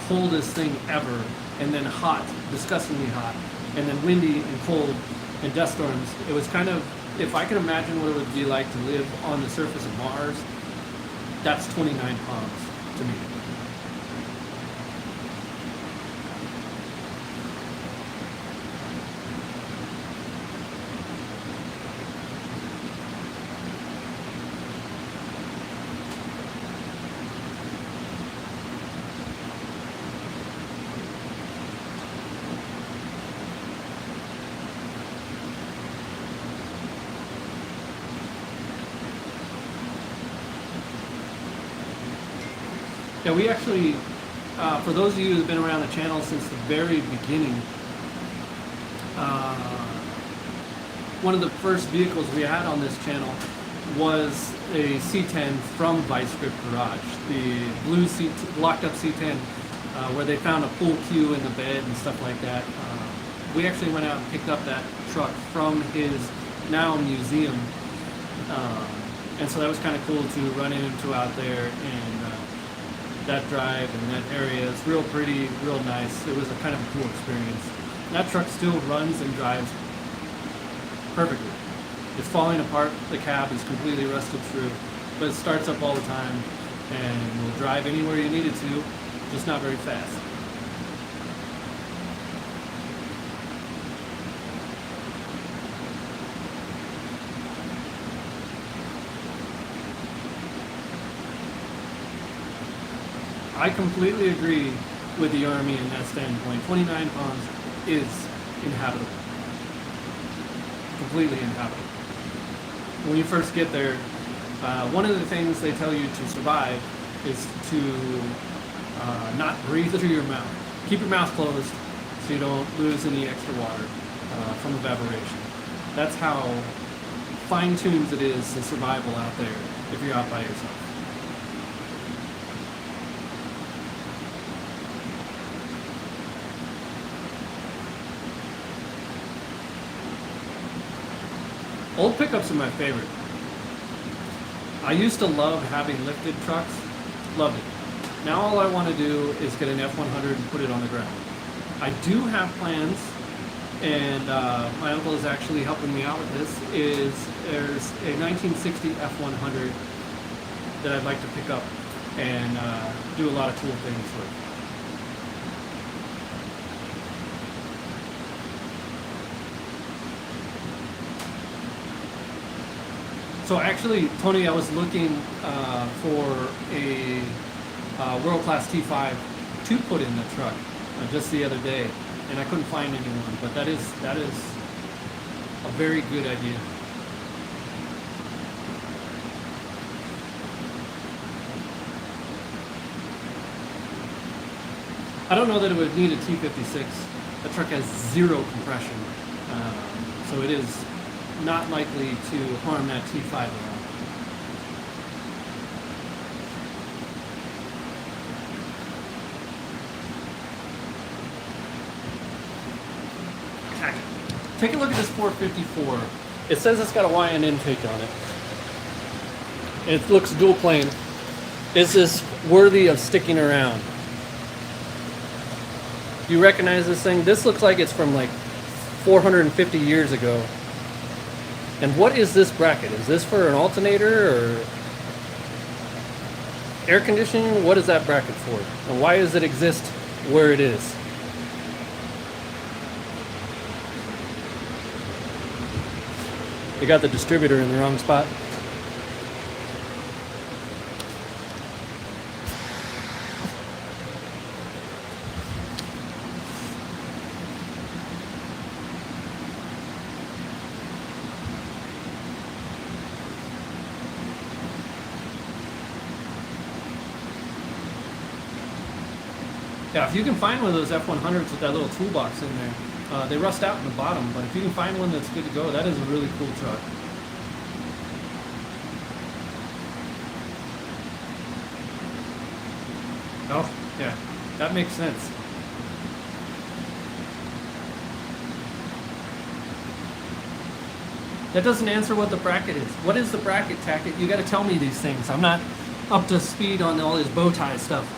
coldest thing ever, and then hot, disgustingly hot, and then windy and cold and dust storms. It was kind of, if I can imagine what it would be like to live on the surface of Mars, that's 29 Palms to me. Yeah, we actually, for those of you who've been around the channel since the very beginning, one of the first vehicles we had on this channel was a C10 from Vice Grip Garage, the blue locked up C10, where they found a pool cue in the bed and stuff like that. We actually went out and picked up that truck from his now museum, and so that was kind of cool to run into out there, and that drive and that area is real pretty, real nice. It was a kind of a cool experience. That truck still runs and drives perfectly. It's falling apart, the cab is completely rusted through, but it starts up all the time and will drive anywhere you need it to, just not very fast. I completely agree with the Army in that standpoint. 29 pounds is inhabitable. Completely inhabitable. When you first get there, one of the things they tell you to survive is to not breathe through your mouth. Keep your mouth closed so you don't lose any extra water from evaporation. That's how fine-tuned it is, the survival out there if you're out by yourself. Old pickups are my favorite. I used to love having lifted trucks. Loved it. Now all I want to do is get an F100 and put it on the ground. I do have plans, and my uncle is actually helping me out with this, there's a 1960 F100 that I'd like to pick up and do a lot of cool things with. So actually, Tony, I was looking for a world-class T5 to put in the truck just the other day, and I couldn't find anyone. But that is a very good idea. I don't know that it would need a T56. The truck has zero compression, so it is not likely to harm that T5 at all. Take a look at this 454. It says it's got a YN intake on it. It looks dual plane. Is this worthy of sticking around? Do you recognize this thing? This looks like it's from like 450 years ago. And what is this bracket? Is this for an alternator or air conditioning? What is that bracket for? And why does it exist where it is? They got the distributor in the wrong spot. Yeah, if you can find one of those F100s with that little toolbox in there, they rust out in the bottom, but if you can find one that's good to go, that is a really cool truck. Oh, yeah, that makes sense. That doesn't answer what the bracket is. What is the bracket, Tackett? You gotta tell me these things. I'm not up to speed on all this bow tie stuff.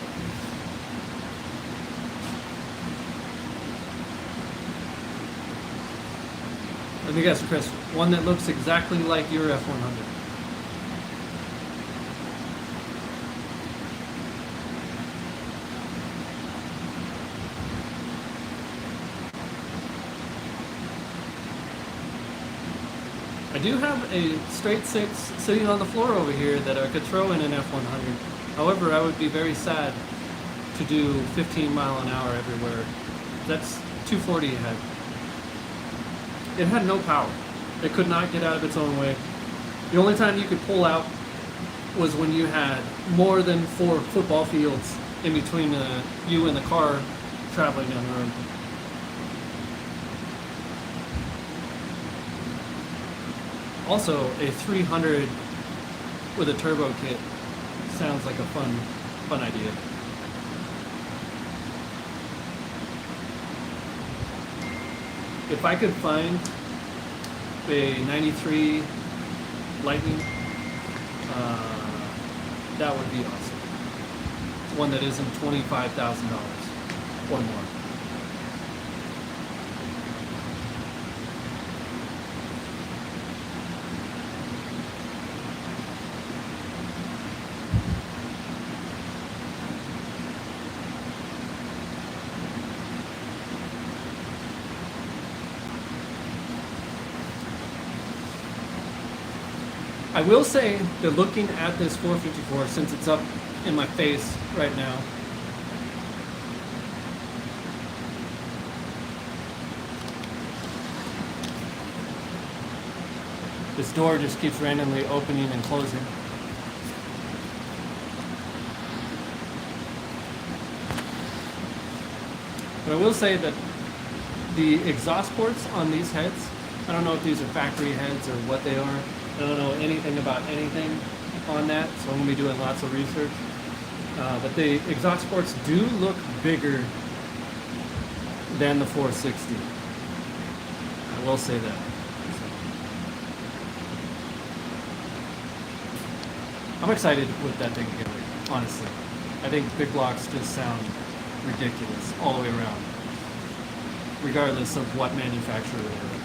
Let me guess, Chris. One that looks exactly like your F100. I do have a straight six sitting on the floor over here that I could throw in an F100. However, I would be very sad to do 15 mile an hour everywhere. That's 240 ahead. It had no power. It could not get out of its own way. The only time you could pull out was when you had more than 4 football fields in between you and the car traveling down the road. Also, a 300 with a turbo kit sounds like a fun idea. If I could find a 93 Lightning, that would be awesome. One that isn't $25,000 or more. I will say that looking at this 454, since it's up in my face right now, This door just keeps randomly opening and closing. But I will say that the exhaust ports on these heads, I don't know if these are factory heads or what they are. I don't know anything about anything on that, so I'm going to be doing lots of research. But the exhaust ports do look bigger than the 460. I will say that. I'm excited to put that thing together, honestly. I think big blocks just sound ridiculous all the way around, regardless of what manufacturer they're in.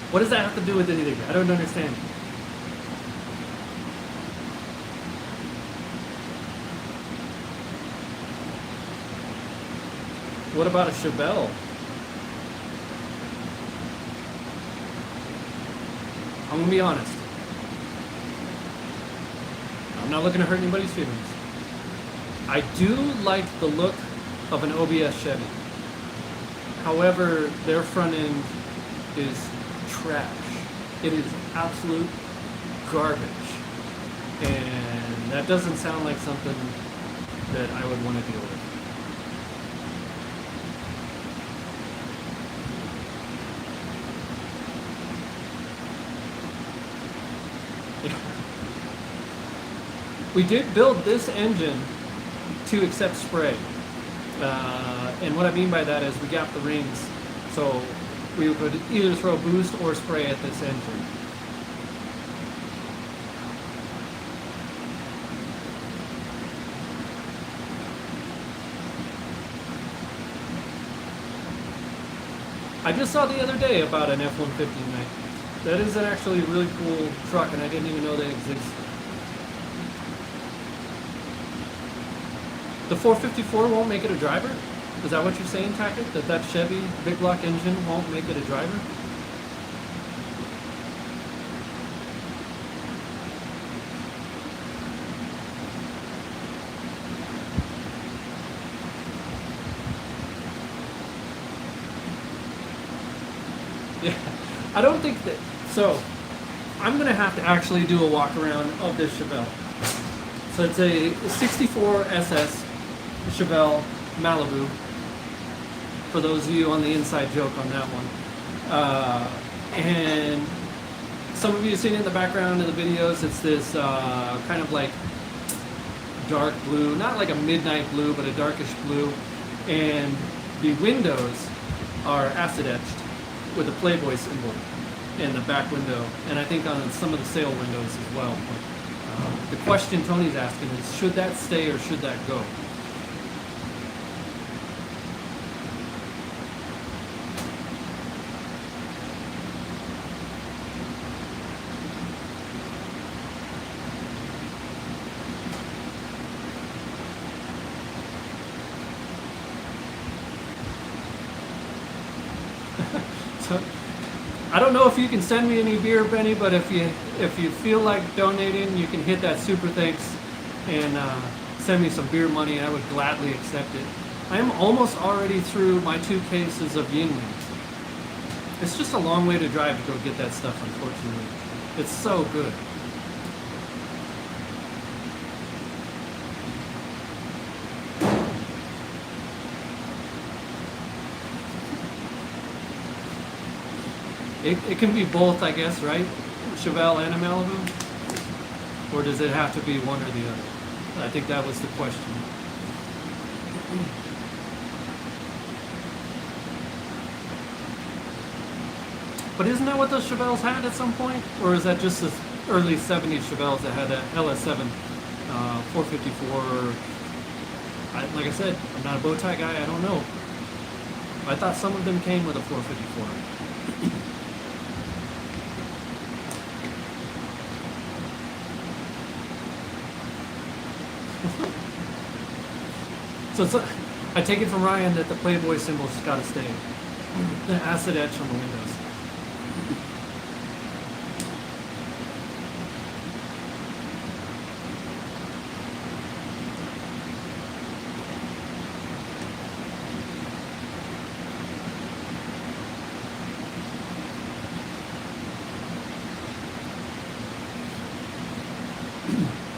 What does that have to do with anything? I don't understand. What about a Chevelle? I'm gonna be honest. I'm not looking to hurt anybody's feelings. I do like the look of an OBS Chevy. However, their front end is trash. It is absolute garbage. And that doesn't sound like something that I would want to deal with. We did build this engine to accept spray. And what I mean by that is we got the rings, so we would either throw boost or spray at this engine. I just saw the other day about an F-150 Knight. That is actually a really cool truck, and I didn't even know they exist. The 454 won't make it a driver? Is that what you're saying, Tackett? That Chevy big block engine won't make it a driver? Yeah, I don't think that. So, I'm going to have to actually do a walk around of this Chevelle. So it's a 64 SS Chevelle Malibu, for those of you on the inside joke on that one. And some of you have seen it in the background of the videos. It's this kind of like dark blue, not like a midnight blue, but a darkish blue. And the windows are acid etched with a Playboy symbol in the back window, and I think on some of the sail windows as well. The question Tony's asking is, should that stay or should that go? So, I don't know if you can send me any beer, Benny, but if you feel like donating, you can hit that super thanks and send me some beer money. I would gladly accept it. I am almost already through my 2 cases of Yinglings. It's just a long way to drive to go get that stuff, unfortunately. It's so good. It can be both, I guess, right? Chevelle and a Malibu? Or does it have to be one or the other? I think that was the question. But isn't that what those Chevelles had at some point? Or is that just the early 70s Chevelles that had that LS7 454? Like I said, I'm not a bow tie guy, I don't know. I thought some of them came with a 454. So it's, I take it from Ryan that the Playboy symbol's got to stay. The acid etch on the windows.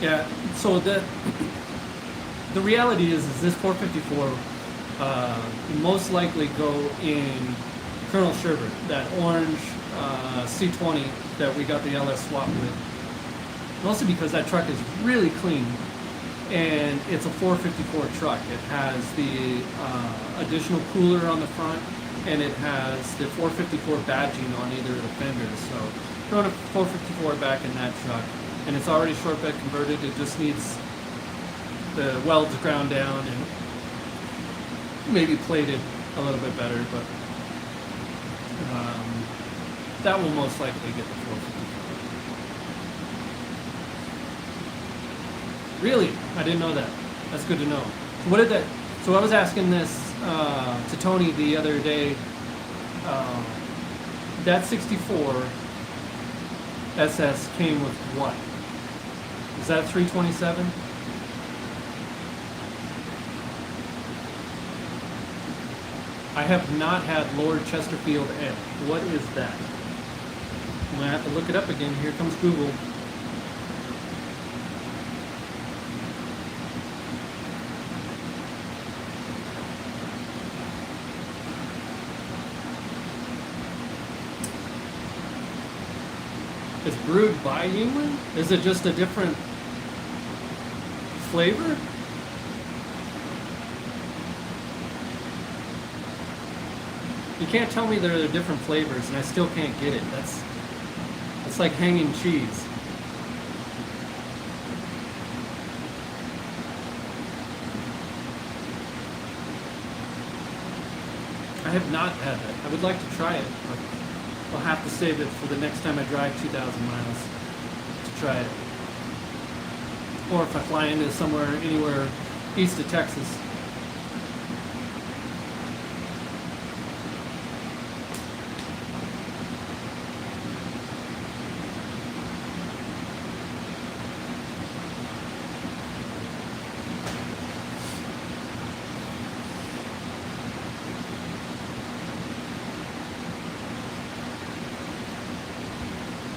Yeah, so the reality is this 454 most likely go in Colonel Sherbert, that orange C20 that we got the LS swap with. Mostly because that truck is really clean, and it's a 454 truck. It has the additional cooler on the front, and it has the 454 badging on either of the fenders. So throwing a 454 back in that truck. And it's already short bed converted. It just needs the welds ground down and maybe plated a little bit better, but that will most likely get the 454. Really? I didn't know that. That's good to know. So what did that? So I was asking this to Tony the other day. That 64 SS came with what? Is that 327? I have not had Lord Chesterfield N. What is that? I'm going to have to look it up again. Here comes Google. It's brewed by England? Is it just a different flavor? You can't tell me there are different flavors and I still can't get it. It's like hanging cheese. I have not had that. I would like to try it, but I'll have to save it for the next time I drive 2,000 miles to try it. Or if I fly into anywhere east of Texas.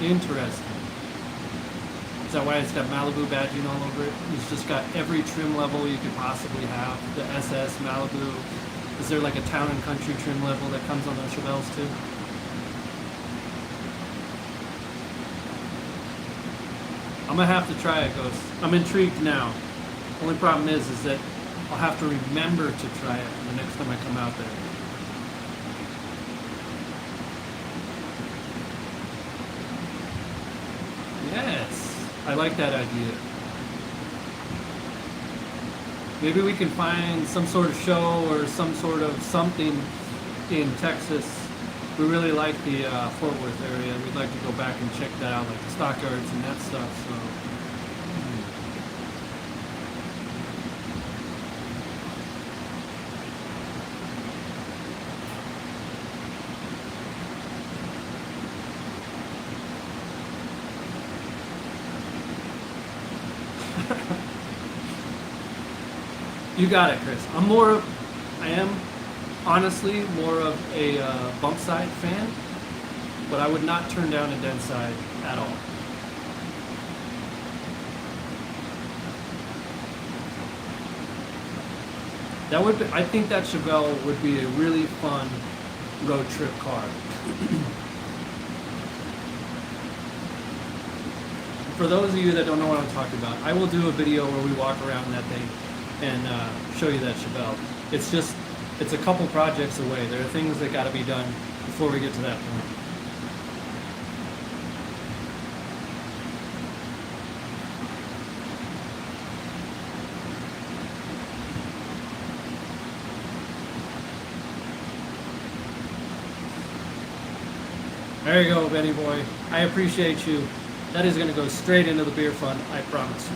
Interesting. Is that why it's got Malibu badging all over it? It's just got every trim level you could possibly have. The SS, Malibu. Is there like a town and country trim level that comes on those Chevelles too? I'm gonna have to try it, Ghost. I'm intrigued now. Only problem is that I'll have to remember to try it the next time I come out there. Yes, I like that idea. Maybe we can find some sort of show or some sort of something in Texas. We really like the Fort Worth area. We'd like to go back and check that out, like the stockyards and that stuff. So. You got it, Chris. I am honestly more of a bump side fan, but I would not turn down a dent side at all. I think that Chevelle would be a really fun road trip car. For those of you that don't know what I'm talking about, I will do a video where we walk around that thing and show you that Chevelle. It's a couple projects away. There are things that got to be done before we get to that point. There you go, Benny boy. I appreciate you. That is going to go straight into the beer fund, I promise.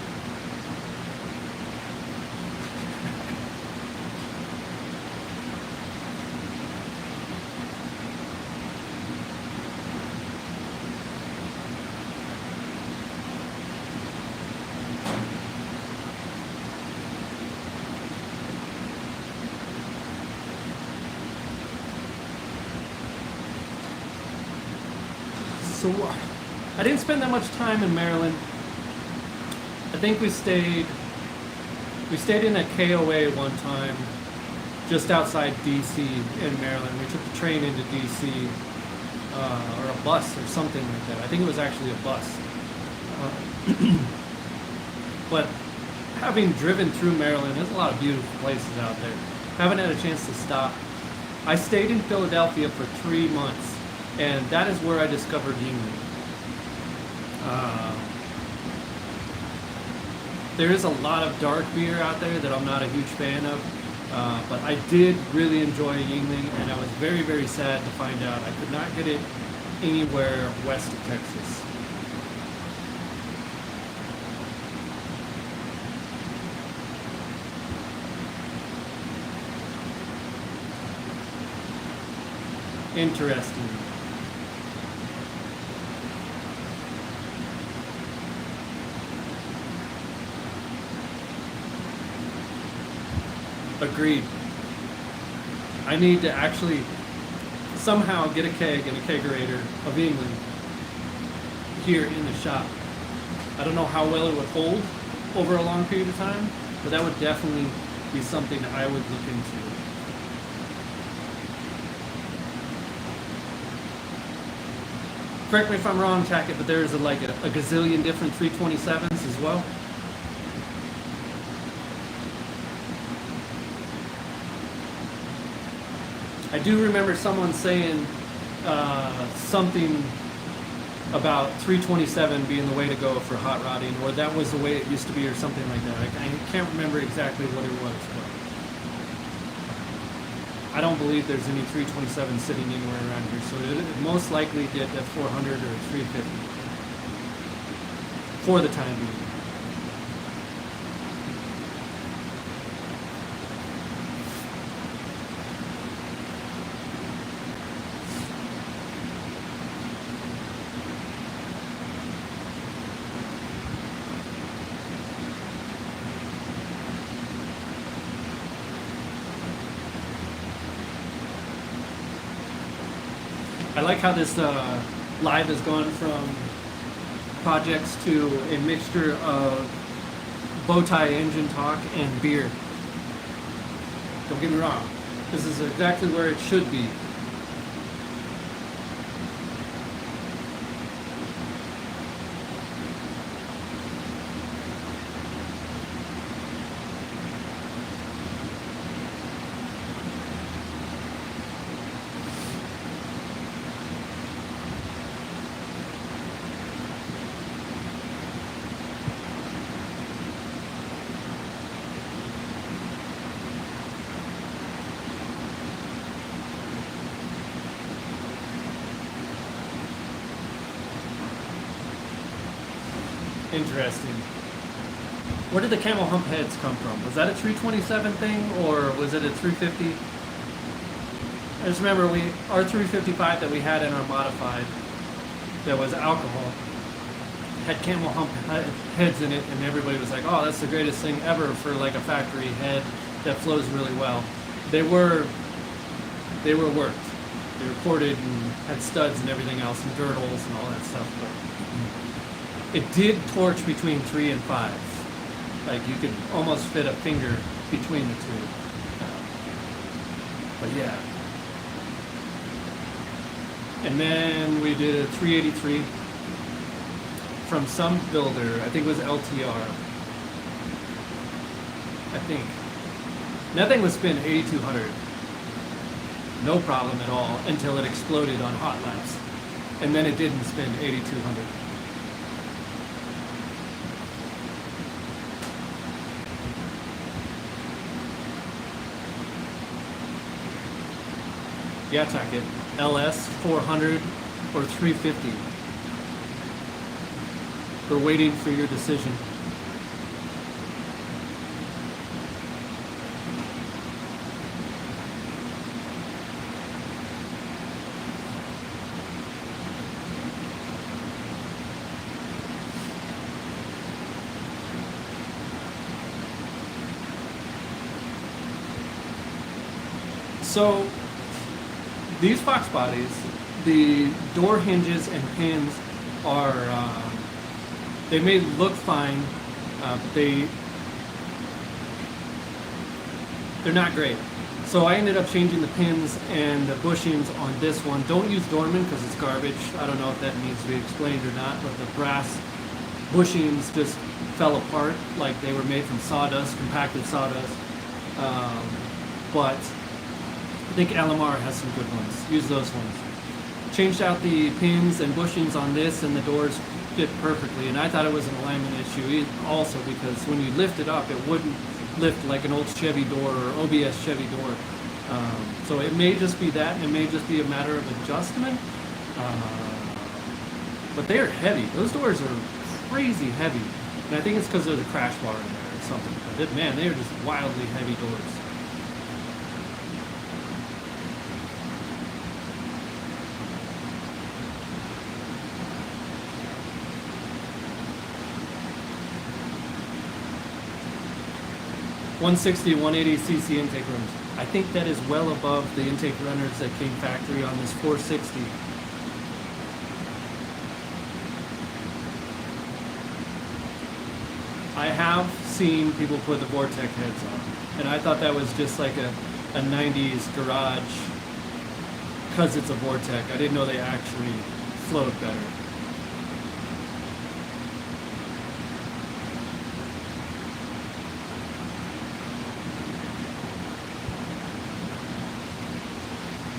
So I didn't spend that much time in Maryland. I think we stayed in a KOA one time, just outside DC in Maryland. We took the train into DC, or a bus or something like that. I think it was actually a bus. But having driven through Maryland, there's a lot of beautiful places out there. Haven't had a chance to stop. I stayed in Philadelphia for 3 months, and that is where I discovered Yingling. There is a lot of dark beer out there that I'm not a huge fan of, but I did really enjoy Yingling, and I was very, very sad to find out I could not get it anywhere west of Texas. Interesting. Agreed. I need to actually somehow get a keg and a kegerator of England here in the shop. I don't know how well it would hold over a long period of time, but that would definitely be something that I would look into. Correct me if I'm wrong, Tackett, but there's like a gazillion different 327s as well. I do remember someone saying something about 327 being the way to go for hot rodding, or that was the way it used to be, or something like that. I can't remember exactly what it was, but I don't believe there's any 327 sitting anywhere around here, so it most likely did at 400 or 350 for the time being. I like how this live has gone from projects to a mixture of bow tie engine talk and beer. Don't get me wrong, this is exactly where it should be. Interesting. Where did the camel hump heads come from? Was that a 327 thing, or was it a 350? I just remember our 355 that we had in our modified that was alcohol had camel hump heads in it, and everybody was like, "Oh, that's the greatest thing ever for like a factory head that flows really well." They were worked. They were ported and had studs and everything else, and dirt holes and all that stuff, but it did torch between 3 and 5. Like you could almost fit a finger between the two. But yeah. And then we did a 383 from some builder. I think it was LTR. I think. And that thing was spin 8,200. No problem at all until it exploded on hot laps. And then it didn't spin 8,200. Yeah, Tackett. LS 400 or 350. We're waiting for your decision. So these Fox bodies, the door hinges and pins are, they may look fine, but they're not great. So I ended up changing the pins and the bushings on this one. Don't use Dorman because it's garbage. I don't know if that needs to be explained or not, but the brass bushings just fell apart like they were made from sawdust, compacted sawdust. But I think LMR has some good ones. Use those ones. Changed out the pins and bushings on this, and the doors fit perfectly. And I thought it was an alignment issue also because when you lift it up, it wouldn't lift like an old Chevy door or OBS Chevy door. So it may just be that, and it may just be a matter of adjustment. But they are heavy. Those doors are crazy heavy. And I think it's because there's a crash bar in there or something. But man, they are just wildly heavy doors. .160, 180 cc intake runners. I think that is well above the intake runners that came factory on this 460. I have seen people put the Vortec heads on, and I thought that was just like a 90s garage because it's a Vortec. I didn't know they actually flowed better.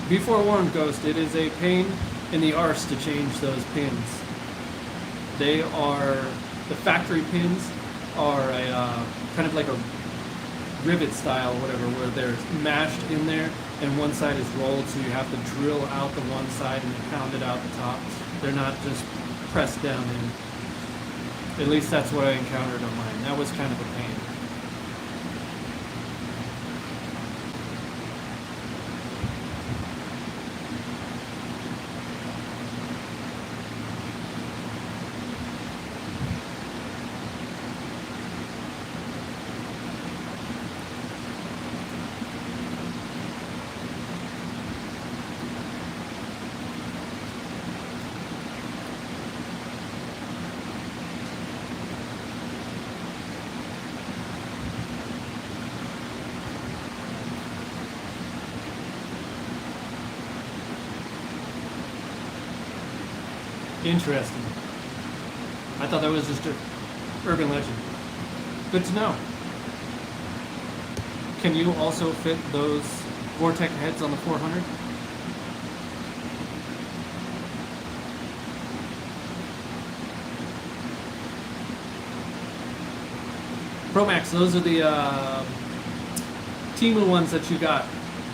Be forewarned, Ghost, it is a pain in the arse to change those pins. They are, the factory pins are a kind of like a rivet style, whatever, where they're mashed in there and one side is rolled, so you have to drill out the one side and pound it out the top. They're not just pressed down in. At least that's what I encountered on mine. That was kind of a pain. Interesting. I thought that was just an urban legend. Good to know. Can you also fit those Vortec heads on the 400? Pro Max, those are the Temu ones that you got,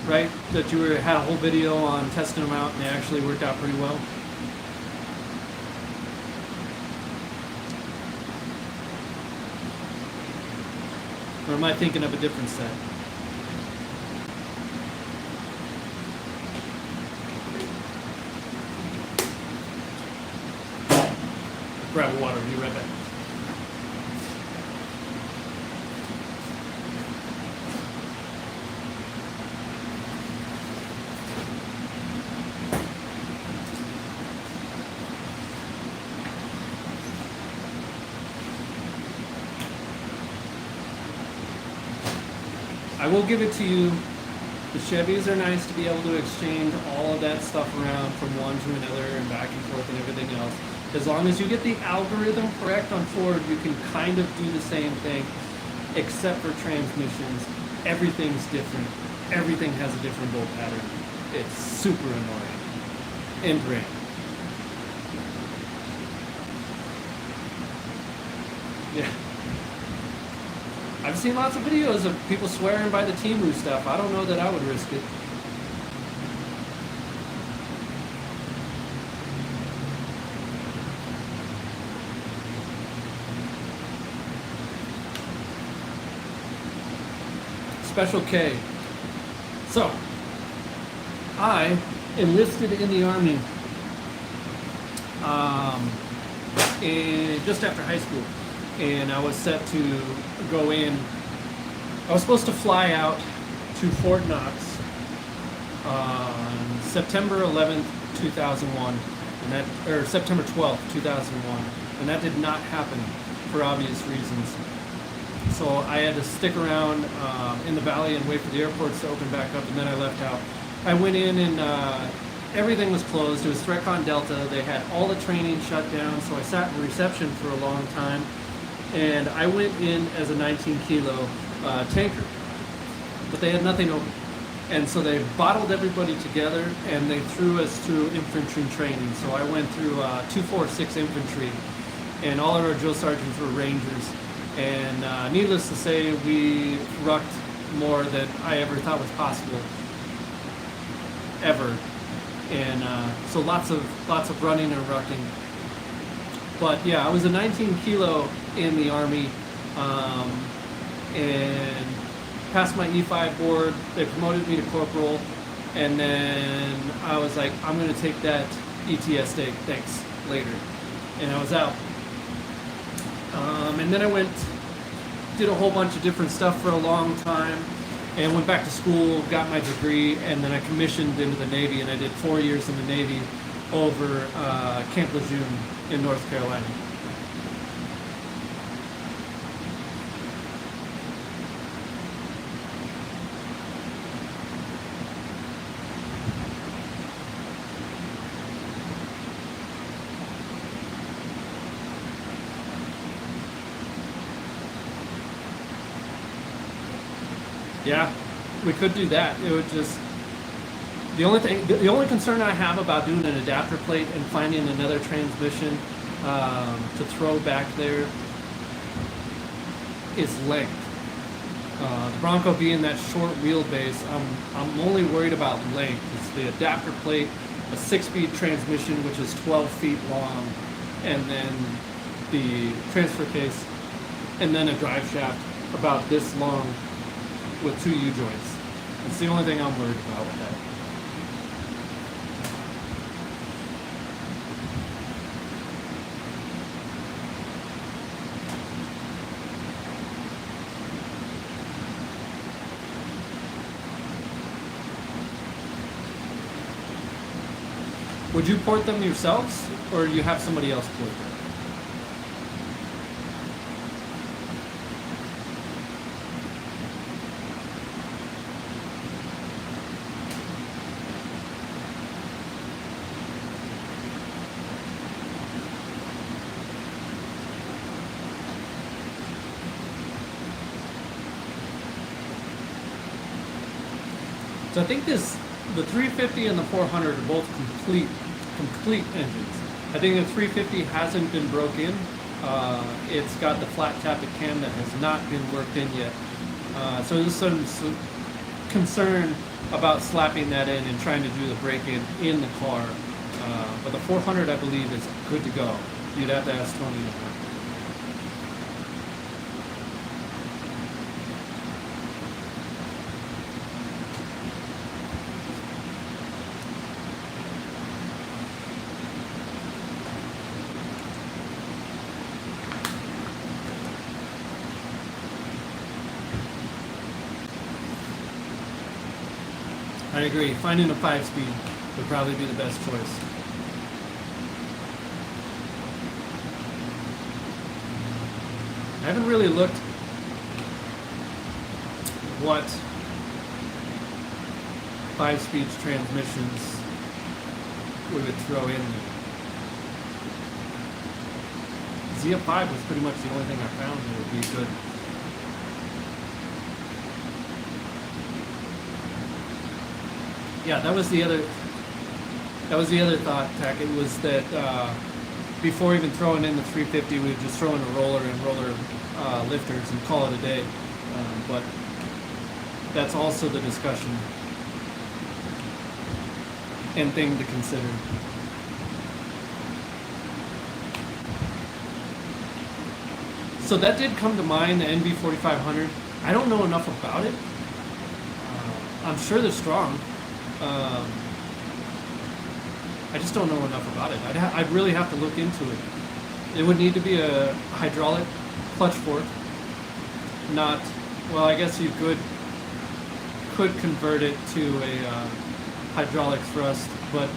right? That you had a whole video on testing them out and they actually worked out pretty well. Or am I thinking of a different set? Grab water, be right back. I will give it to you, the Chevys are nice to be able to exchange all of that stuff around from one to another and back and forth and everything else. As long as you get the algorithm correct on Ford, you can kind of do the same thing, except for transmissions. Everything's different. Everything has a different bolt pattern. It's super annoying. And great. Yeah. I've seen lots of videos of people swearing by the Temu stuff. I don't know that I would risk it. Special K. So, I enlisted in the Army just after high school. And I was set to go in. I was supposed to fly out to Fort Knox on September 11th, 2001, and that, or September 12th, 2001, and that did not happen for obvious reasons. So I had to stick around in the valley and wait for the airports to open back up, and then I left out. I went in and everything was closed. It was ThreatCon Delta. They had all the training shut down, so I sat in reception for a long time. And I went in as a 19 kilo tanker, but they had nothing open. And so they bottled everybody together and they threw us through infantry training. So I went through 246 infantry, and all of our drill sergeants were Rangers. And needless to say, we rucked more than I ever thought was possible, ever. And so lots of running and rucking. But yeah, I was a 19 kilo in the Army, and passed my E5 board. They promoted me to corporal, and then I was like, I'm going to take that ETS day, thanks, later. And I was out. And then I did a whole bunch of different stuff for a long time, and went back to school, got my degree, and then I commissioned into the Navy, and I did 4 years in the Navy over Camp Lejeune in North Carolina. Yeah, we could do that. It would just, the only concern I have about doing an adapter plate and finding another transmission to throw back there is length. The Bronco being that short wheelbase, I'm only worried about length. It's the adapter plate, a 6-speed transmission which is 12 feet long, and then the transfer case, and then a drive shaft about this long with 2 U-joints. It's the only thing I'm worried about with that. Would you port them yourselves, or do you have somebody else port them? So I think the 350 and the 400 are both complete engines. I think the 350 hasn't been broke in. It's got the flat tappet cam that has not been worked in yet. So there's some concern about slapping that in and trying to do the break-in in the car. But the 400, I believe, is good to go. You'd have to ask Tony. I agree. Finding a 5-speed would probably be the best choice. I haven't really looked what 5-speed transmissions we would throw in there. ZF5 was pretty much the only thing I found that would be good. Yeah, that was the other thought, Tack. It was that before even throwing in the 350, we would just throw in a roller and roller lifters and call it a day. But that's also the discussion and thing to consider. So that did come to mind, the NV4500. I don't know enough about it. I'm sure they're strong. I just don't know enough about it. I'd really have to look into it. It would need to be a hydraulic clutch fork, not, well, I guess you could convert it to a hydraulic thrust, but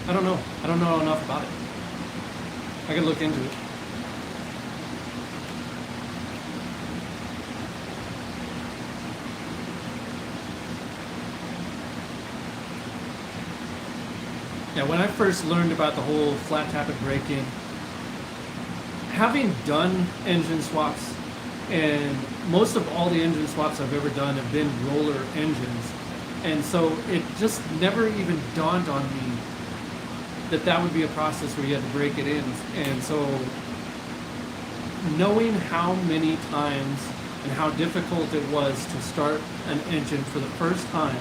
I don't know. I don't know enough about it. I could look into it. Yeah, when I first learned about the whole flat tappet braking, having done engine swaps, and most of all the engine swaps I've ever done have been roller engines, and so it just never even dawned on me that that would be a process where you had to break it in. And so knowing how many times and how difficult it was to start an engine for the first time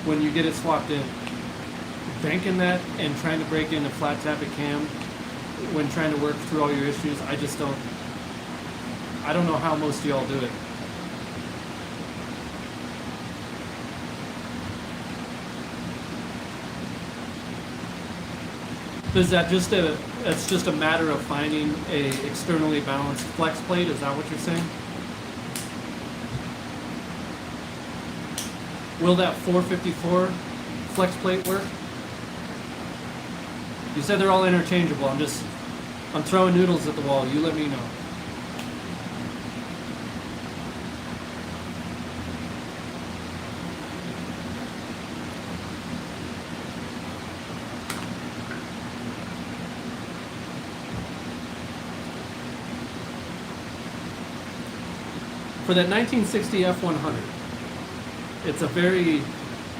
when you get it swapped in, banking that and trying to break in a flat tappet cam when trying to work through all your issues, I don't know how most of y'all do it. Is that it's just a matter of finding a externally balanced flex plate? Is that what you're saying? Will that 454 flex plate work? You said they're all interchangeable. I'm throwing noodles at the wall. You let me know. For that 1960 F100, it's a very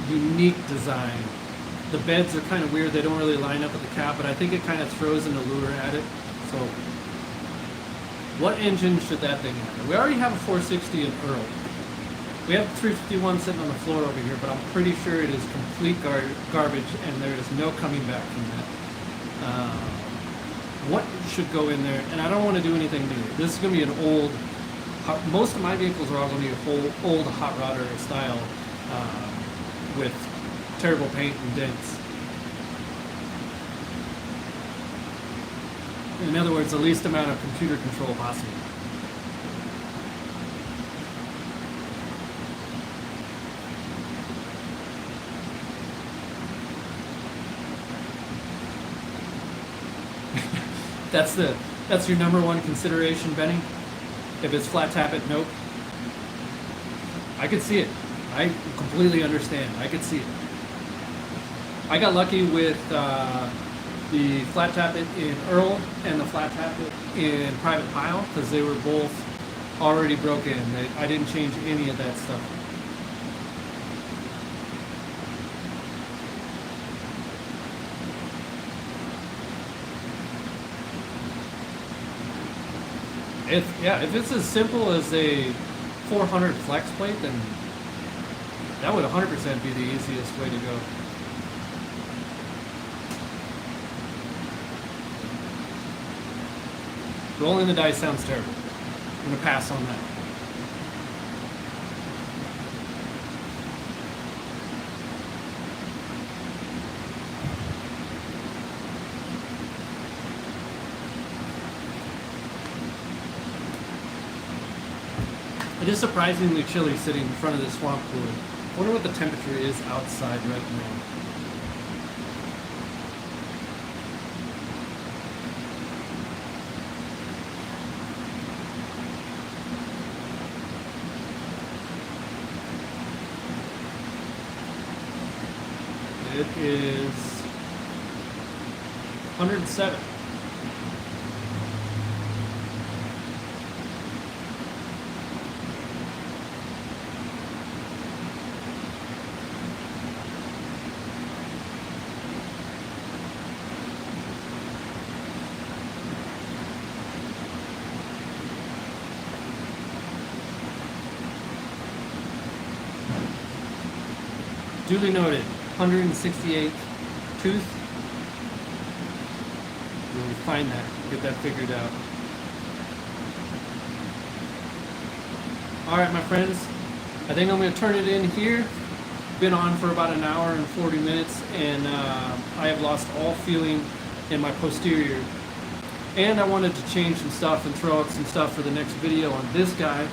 unique design. The beds are kind of weird. They don't really line up with the cab, but I think it kind of throws an allure at it. So what engine should that thing have? We already have a 460 in Earl. We have 351 sitting on the floor over here, but I'm pretty sure it is complete garbage, and there is no coming back from that. What should go in there? And I don't want to do anything new. This is going to be an old, most of my vehicles are all going to be a whole old hot rodder style with terrible paint and dents. In other words, the least amount of computer control possible. That's your number one consideration, Benny? If it's flat tappet, nope. I could see it. I completely understand. I could see it. I got lucky with the flat tappet in Earl and the flat tappet in Private Pile because they were both already broken. I didn't change any of that stuff. If it's as simple as a 400 flex plate, then that would 100% be the easiest way to go. Rolling the dice sounds terrible. I'm going to pass on that. It is surprisingly chilly sitting in front of this swamp cooler. I wonder what the temperature is outside right now. It is 107. Duly noted, 168 tooth. We'll find that, get that figured out. All right, my friends, I think I'm going to turn it in here. Been on for about an hour and 40 minutes, and I have lost all feeling in my posterior. And I wanted to change some stuff and throw out some stuff for the next video on this guy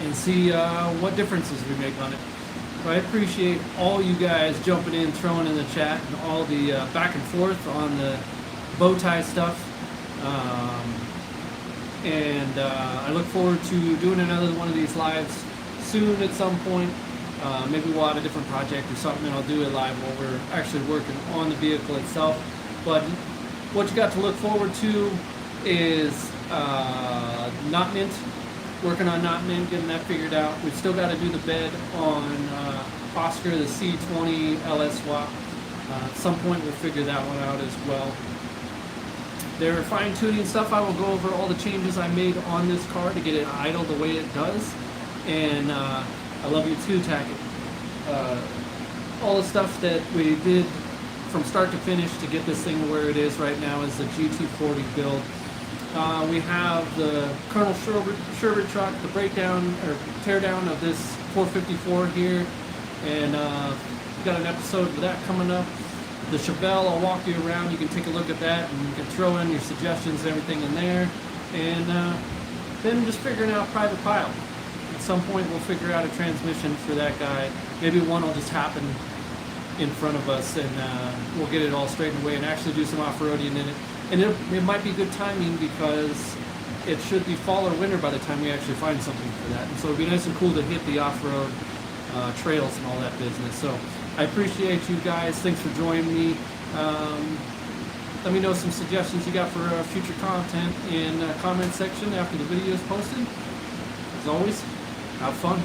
and see what differences we make on it. So I appreciate all you guys jumping in, throwing in the chat, and all the back and forth on the bow tie stuff. And I look forward to doing another one of these lives soon at some point. Maybe we'll have a different project or something, and I'll do it live while we're actually working on the vehicle itself. But what you got to look forward to is knot mint, working on knot mint, getting that figured out. We've still got to do the bed on Oscar, the C20 LS swap. At some point we'll figure that one out as well. They're fine-tuning stuff. I will go over all the changes I made on this car to get it idle the way it does. And I love you too, Tackett. All the stuff that we did from start to finish to get this thing where it is right now is the G240 build. We have the Colonel Sherbert truck, the breakdown or teardown of this 454 here, and we've got an episode of that coming up. The Chevelle, I'll walk you around. You can take a look at that, and you can throw in your suggestions and everything in there. And then just figuring out private pile. At some point, we'll figure out a transmission for that guy. Maybe one will just happen in front of us, and we'll get it all straightened away and actually do some off-roading in it. And it might be good timing because it should be fall or winter by the time we actually find something for that. And so it'd be nice and cool to hit the off-road trails and all that business. So I appreciate you guys. Thanks for joining me. Let me know some suggestions you got for future content in the comment section after the video is posted. As always, have fun.